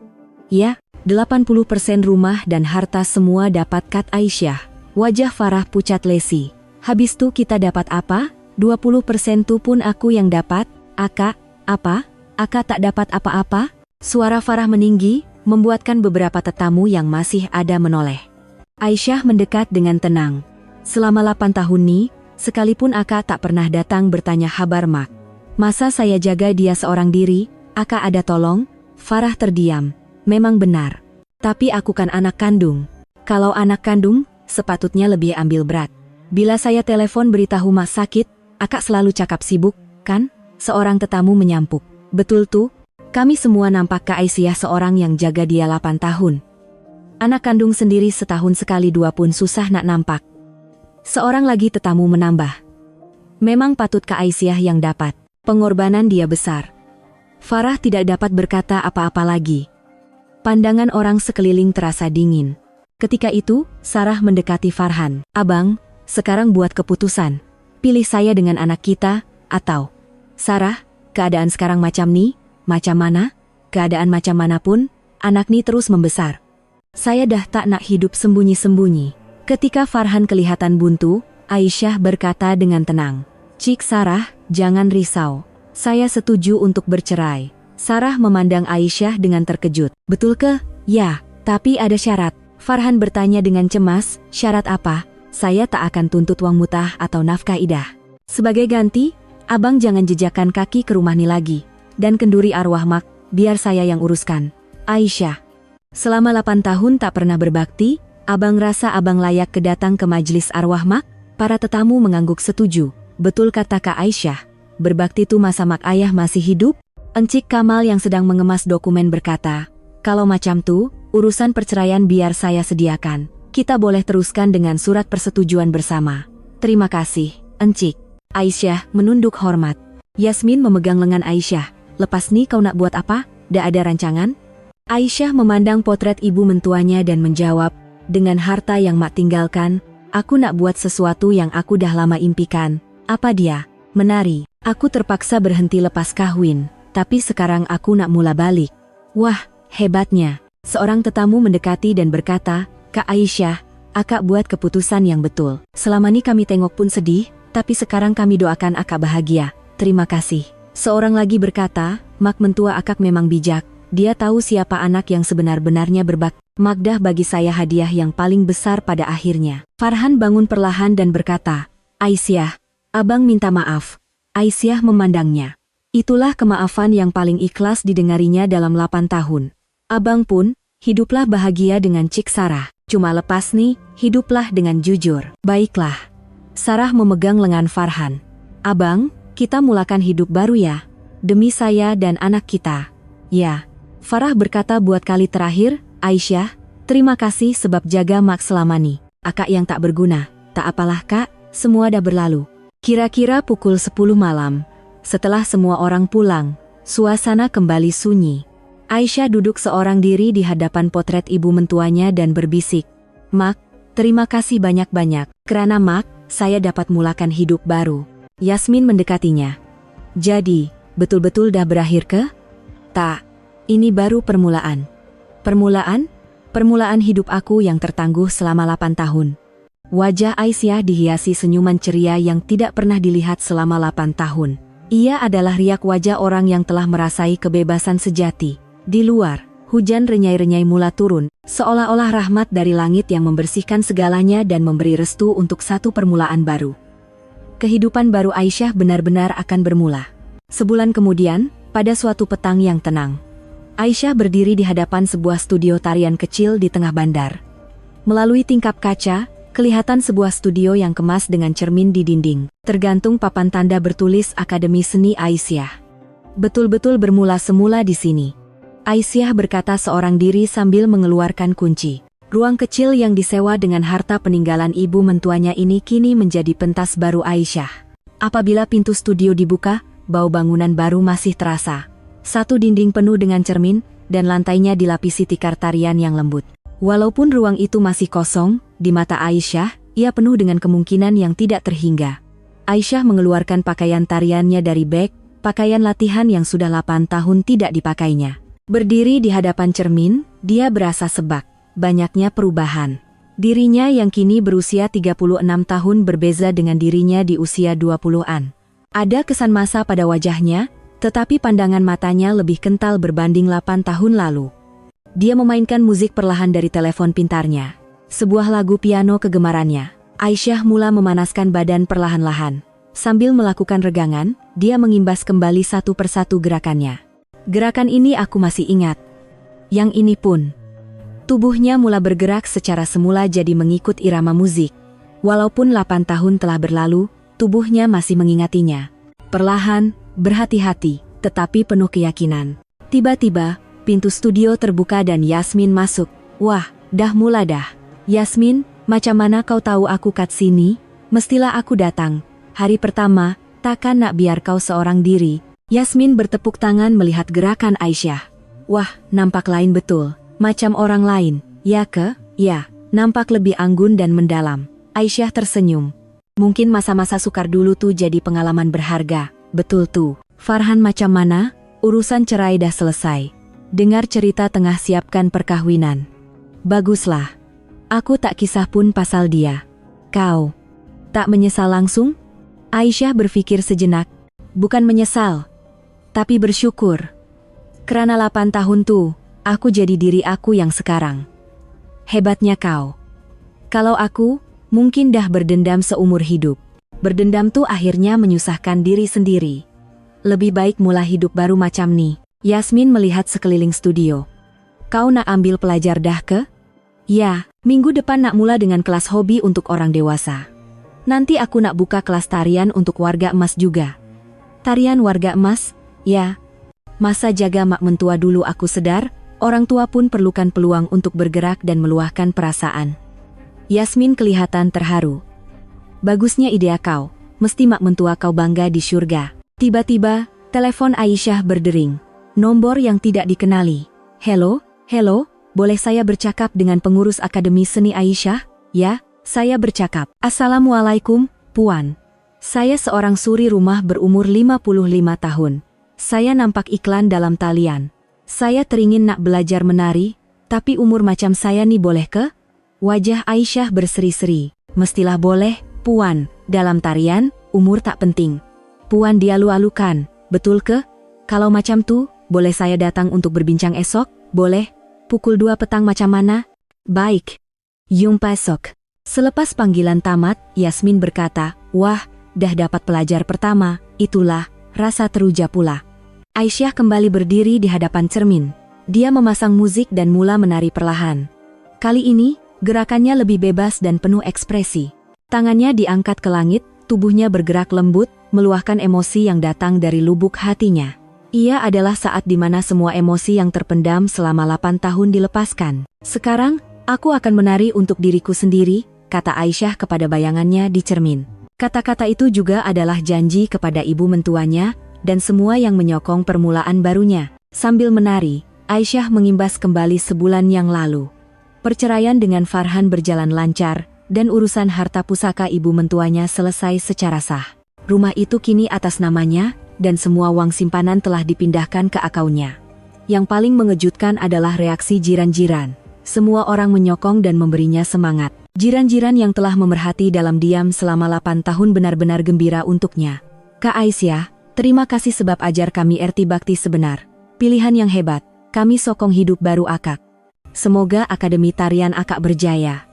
"Ya, 80% rumah dan harta semua dapat Kat Aisyah." Wajah Farah pucat lesi. "Habis tu kita dapat apa? 20% tu pun aku yang dapat." "Akak, apa? Akak tak dapat apa-apa?" Suara Farah meninggi, membuatkan beberapa tetamu yang masih ada menoleh. Aisyah mendekat dengan tenang. "Selama 8 tahun ni, sekalipun akak tak pernah datang bertanya kabar Mak. Masa saya jaga dia seorang diri, akak ada tolong?" Farah terdiam. "Memang benar. Tapi aku kan anak kandung. Kalau anak kandung, sepatutnya lebih ambil berat. Bila saya telepon beritahu Mak sakit, akak selalu cakap sibuk, kan?" Seorang tetamu menyampuk. "Betul tuh, kami semua nampak Kak Aisyah seorang yang jaga dia 8 tahun. Anak kandung sendiri setahun sekali dua pun susah nak nampak." Seorang lagi tetamu menambah. "Memang patut Kak Aisyah yang dapat. Pengorbanan dia besar." Farah tidak dapat berkata apa-apa lagi. Pandangan orang sekeliling terasa dingin. Ketika itu, Sarah mendekati Farhan. "Abang, sekarang buat keputusan. Pilih saya dengan anak kita, atau..." "Sarah, keadaan sekarang macam ni, macam mana? Keadaan macam manapun, anak ni terus membesar. Saya dah tak nak hidup sembunyi-sembunyi." Ketika Farhan kelihatan buntu, Aisyah berkata dengan tenang, "Cik Sarah, jangan risau. Saya setuju untuk bercerai." Sarah memandang Aisyah dengan terkejut. "Betul ke?" "Ya, tapi ada syarat." Farhan bertanya dengan cemas, syarat apa? Saya tak akan tuntut uang mutah atau nafkah idah. Sebagai ganti, abang jangan jejakkan kaki ke rumah ini lagi. Dan kenduri arwah Mak, biar saya yang uruskan. Aisyah. Selama 8 tahun tak pernah berbakti, abang rasa abang layak kedatang ke majelis arwah Mak? Para tetamu mengangguk setuju. Betul kata Kak Aisyah. Berbakti tu masa Mak ayah masih hidup? Encik Kamal yang sedang mengemas dokumen berkata, kalau macam tu, urusan perceraian biar saya sediakan. Kita boleh teruskan dengan surat persetujuan bersama. Terima kasih, Encik. Aisyah menunduk hormat. Yasmin memegang lengan Aisyah. Lepas nih kau nak buat apa? Dak ada rancangan? Aisyah memandang potret ibu mentuanya dan menjawab, dengan harta yang Mak tinggalkan, aku nak buat sesuatu yang aku dah lama impikan. Apa dia? Menari. Aku terpaksa berhenti lepas kahwin, tapi sekarang aku nak mula balik. Wah, hebatnya. Seorang tetamu mendekati dan berkata, Kak Aisyah, akak buat keputusan yang betul. Selama ini kami tengok pun sedih, tapi sekarang kami doakan akak bahagia. Terima kasih. Seorang lagi berkata, Mak mentua akak memang bijak. Dia tahu siapa anak yang sebenar-benarnya berbakti. Magdah bagi saya hadiah yang paling besar pada akhirnya. Farhan bangun perlahan dan berkata, Aisyah, abang minta maaf. Aisyah memandangnya. Itulah kemaafan yang paling ikhlas didengarinya dalam 8 tahun. Abang pun, hiduplah bahagia dengan Cik Sarah. Cuma lepas nih, hiduplah dengan jujur. Baiklah. Sarah memegang lengan Farhan. Abang, kita mulakan hidup baru ya. Demi saya dan anak kita. Ya. Farah berkata buat kali terakhir, Aisyah, terima kasih sebab jaga Mak selama nih. Akak yang tak berguna. Tak apalah Kak, semua dah berlalu. Kira-kira pukul 10 malam. Setelah semua orang pulang, suasana kembali sunyi. Aisyah duduk seorang diri di hadapan potret ibu mentuanya dan berbisik. Mak, terima kasih banyak-banyak. Kerana Mak, saya dapat mulakan hidup baru. Yasmin mendekatinya. Jadi, betul-betul dah berakhir ke? Tak, ini baru permulaan. Permulaan? Permulaan hidup aku yang tertangguh selama 8 tahun. Wajah Aisyah dihiasi senyuman ceria yang tidak pernah dilihat selama 8 tahun. Ia adalah riak wajah orang yang telah merasai kebebasan sejati. Di luar, hujan renyai-renyai mula turun, seolah-olah rahmat dari langit yang membersihkan segalanya dan memberi restu untuk satu permulaan baru. Kehidupan baru Aisyah benar-benar akan bermula. Sebulan kemudian, pada suatu petang yang tenang, Aisyah berdiri di hadapan sebuah studio tarian kecil di tengah bandar. Melalui tingkap kaca, kelihatan sebuah studio yang kemas dengan cermin di dinding. Tergantung papan tanda bertulis Akademi Seni Aisyah. Betul-betul bermula semula di sini. Aisyah berkata seorang diri sambil mengeluarkan kunci. Ruang kecil yang disewa dengan harta peninggalan ibu mentuanya ini kini menjadi pentas baru Aisyah. Apabila pintu studio dibuka, bau bangunan baru masih terasa. Satu dinding penuh dengan cermin, dan lantainya dilapisi tikar tarian yang lembut. Walaupun ruang itu masih kosong, di mata Aisyah, ia penuh dengan kemungkinan yang tidak terhingga. Aisyah mengeluarkan pakaian tariannya dari beg, pakaian latihan yang sudah 8 tahun tidak dipakainya. Berdiri di hadapan cermin, dia berasa sebak. Banyaknya perubahan. Dirinya yang kini berusia 36 tahun berbeza dengan dirinya di usia 20-an. Ada kesan masa pada wajahnya, tetapi pandangan matanya lebih kental berbanding 8 tahun lalu. Dia memainkan musik perlahan dari telepon pintarnya. Sebuah lagu piano kegemarannya. Aisyah mula memanaskan badan perlahan-lahan. Sambil melakukan regangan, dia mengimbas kembali satu persatu gerakannya. Gerakan ini aku masih ingat. Yang ini pun. Tubuhnya mula bergerak secara semula jadi mengikut irama musik. Walaupun 8 tahun telah berlalu, tubuhnya masih mengingatinya. Perlahan, berhati-hati, tetapi penuh keyakinan. Tiba-tiba, pintu studio terbuka dan Yasmin masuk. Wah, dah mula dah. Yasmin, macam mana kau tahu aku kat sini? Mestilah aku datang. Hari pertama, takkan nak biar kau seorang diri. Yasmin bertepuk tangan melihat gerakan Aisyah. Wah, nampak lain betul. Macam orang lain, ya ke? Ya, nampak lebih anggun dan mendalam. Aisyah tersenyum. Mungkin masa-masa sukar dulu tuh jadi pengalaman berharga. Betul tuh. Farhan macam mana? Urusan cerai dah selesai. Dengar cerita tengah siapkan perkahwinan. Baguslah. Aku tak kisah pun pasal dia. Kau tak menyesal langsung? Aisyah berpikir sejenak. Bukan menyesal, tapi bersyukur. Kerana 8 tahun tuh, aku jadi diri aku yang sekarang. Hebatnya kau. Kalau aku, mungkin dah berdendam seumur hidup. Berdendam tuh akhirnya menyusahkan diri sendiri. Lebih baik mulai hidup baru macam nih. Yasmin melihat sekeliling studio. Kau nak ambil pelajar dah ke? Ya, minggu depan nak mula dengan kelas hobi untuk orang dewasa. Nanti aku nak buka kelas tarian untuk warga emas juga. Tarian warga emas? Ya. Masa jaga mak mentua dulu aku sedar, orang tua pun perlukan peluang untuk bergerak dan meluahkan perasaan. Yasmin kelihatan terharu. Bagusnya ide kau, mesti mak mentua kau bangga di syurga. Tiba-tiba, telepon Aisyah berdering. Nomor yang tidak dikenali. Halo, boleh saya bercakap dengan pengurus Akademi Seni Aisyah? Ya, saya bercakap. Assalamualaikum, Puan. Saya seorang suri rumah berumur 55 tahun. Saya nampak iklan dalam talian. Saya teringin nak belajar menari, tapi umur macam saya nih boleh ke? Wajah Aisyah berseri-seri. Mestilah boleh, Puan. Dalam tarian, umur tak penting. Puan dialu-alukan, betul ke? Kalau macam tuh, boleh saya datang untuk berbincang esok? Boleh. Pukul 2 petang macam mana? Baik. Jumpa esok. Selepas panggilan tamat, Yasmin berkata, wah, dah dapat pelajar pertama, itulah, rasa teruja pula. Aisyah kembali berdiri di hadapan cermin. Dia memasang musik dan mula menari perlahan. Kali ini, gerakannya lebih bebas dan penuh ekspresi. Tangannya diangkat ke langit, tubuhnya bergerak lembut, meluahkan emosi yang datang dari lubuk hatinya. Ia adalah saat di mana semua emosi yang terpendam selama 8 tahun dilepaskan. Sekarang, aku akan menari untuk diriku sendiri, kata Aisyah kepada bayangannya di cermin. Kata-kata itu juga adalah janji kepada ibu mentuanya, dan semua yang menyokong permulaan barunya. Sambil menari, Aisyah mengimbas kembali sebulan yang lalu. Perceraian dengan Farhan berjalan lancar, dan urusan harta pusaka ibu mentuanya selesai secara sah. Rumah itu kini atas namanya, dan semua uang simpanan telah dipindahkan ke akunnya. Yang paling mengejutkan adalah reaksi jiran-jiran. Semua orang menyokong dan memberinya semangat. Jiran-jiran yang telah memerhati dalam diam selama 8 tahun benar-benar gembira untuknya. Kak Aisyah, terima kasih sebab ajar kami erti bakti sebenar. Pilihan yang hebat, kami sokong hidup baru akak. Semoga Akademi Tarian akak berjaya.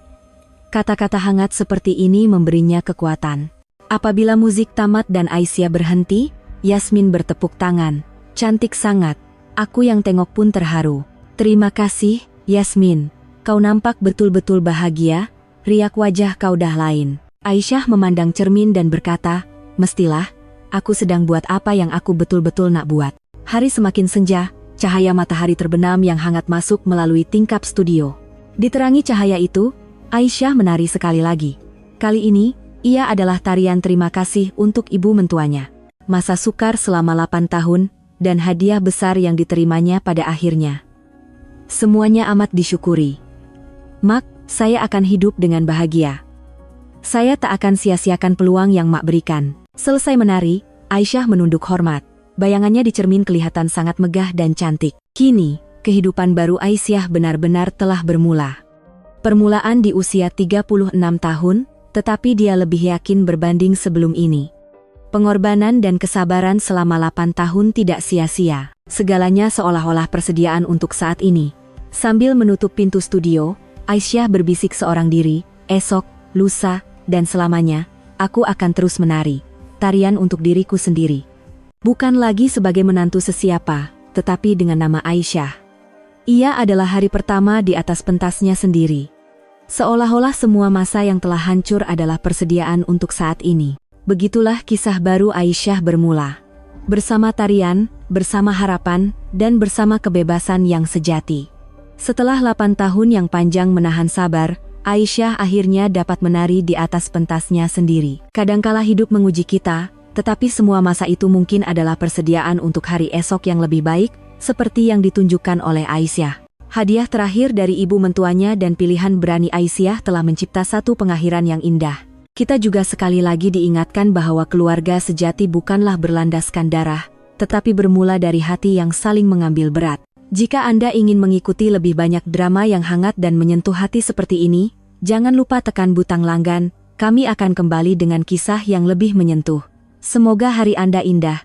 Kata-kata hangat seperti ini memberinya kekuatan. Apabila musik tamat dan Aisyah berhenti, Yasmin bertepuk tangan. Cantik sangat. Aku yang tengok pun terharu. Terima kasih, Yasmin. Kau nampak betul-betul bahagia. Riak wajah kau dah lain. Aisyah memandang cermin dan berkata, mestilah, aku sedang buat apa yang aku betul-betul nak buat. Hari semakin senja, cahaya matahari terbenam yang hangat masuk melalui tingkap studio. Diterangi cahaya itu, Aisyah menari sekali lagi. Kali ini, ia adalah tarian terima kasih untuk ibu mentuanya. Masa sukar selama 8 tahun, dan hadiah besar yang diterimanya pada akhirnya. Semuanya amat disyukuri. Mak, saya akan hidup dengan bahagia. Saya tak akan sia-siakan peluang yang Mak berikan. Selesai menari, Aisyah menunduk hormat. Bayangannya di cermin kelihatan sangat megah dan cantik. Kini, kehidupan baru Aisyah benar-benar telah bermula. Permulaan di usia 36 tahun, tetapi dia lebih yakin berbanding sebelum ini. Pengorbanan dan kesabaran selama 8 tahun tidak sia-sia. Segalanya seolah-olah persediaan untuk saat ini. Sambil menutup pintu studio, Aisyah berbisik seorang diri, esok, lusa, dan selamanya, aku akan terus menari. Tarian untuk diriku sendiri. Bukan lagi sebagai menantu sesiapa, tetapi dengan nama Aisyah. Ia adalah hari pertama di atas pentasnya sendiri. Seolah-olah semua masa yang telah hancur adalah persediaan untuk saat ini. Begitulah kisah baru Aisyah bermula. Bersama tarian, bersama harapan, dan bersama kebebasan yang sejati. Setelah 8 tahun yang panjang menahan sabar, Aisyah akhirnya dapat menari di atas pentasnya sendiri. Kadangkala hidup menguji kita, tetapi semua masa itu mungkin adalah persediaan untuk hari esok yang lebih baik, seperti yang ditunjukkan oleh Aisyah. Hadiah terakhir dari ibu mentuanya dan pilihan berani Aisyah telah mencipta satu pengakhiran yang indah. Kita juga sekali lagi diingatkan bahwa keluarga sejati bukanlah berlandaskan darah, tetapi bermula dari hati yang saling mengambil berat. Jika Anda ingin mengikuti lebih banyak drama yang hangat dan menyentuh hati seperti ini, jangan lupa tekan butang langgan, kami akan kembali dengan kisah yang lebih menyentuh. Semoga hari Anda indah,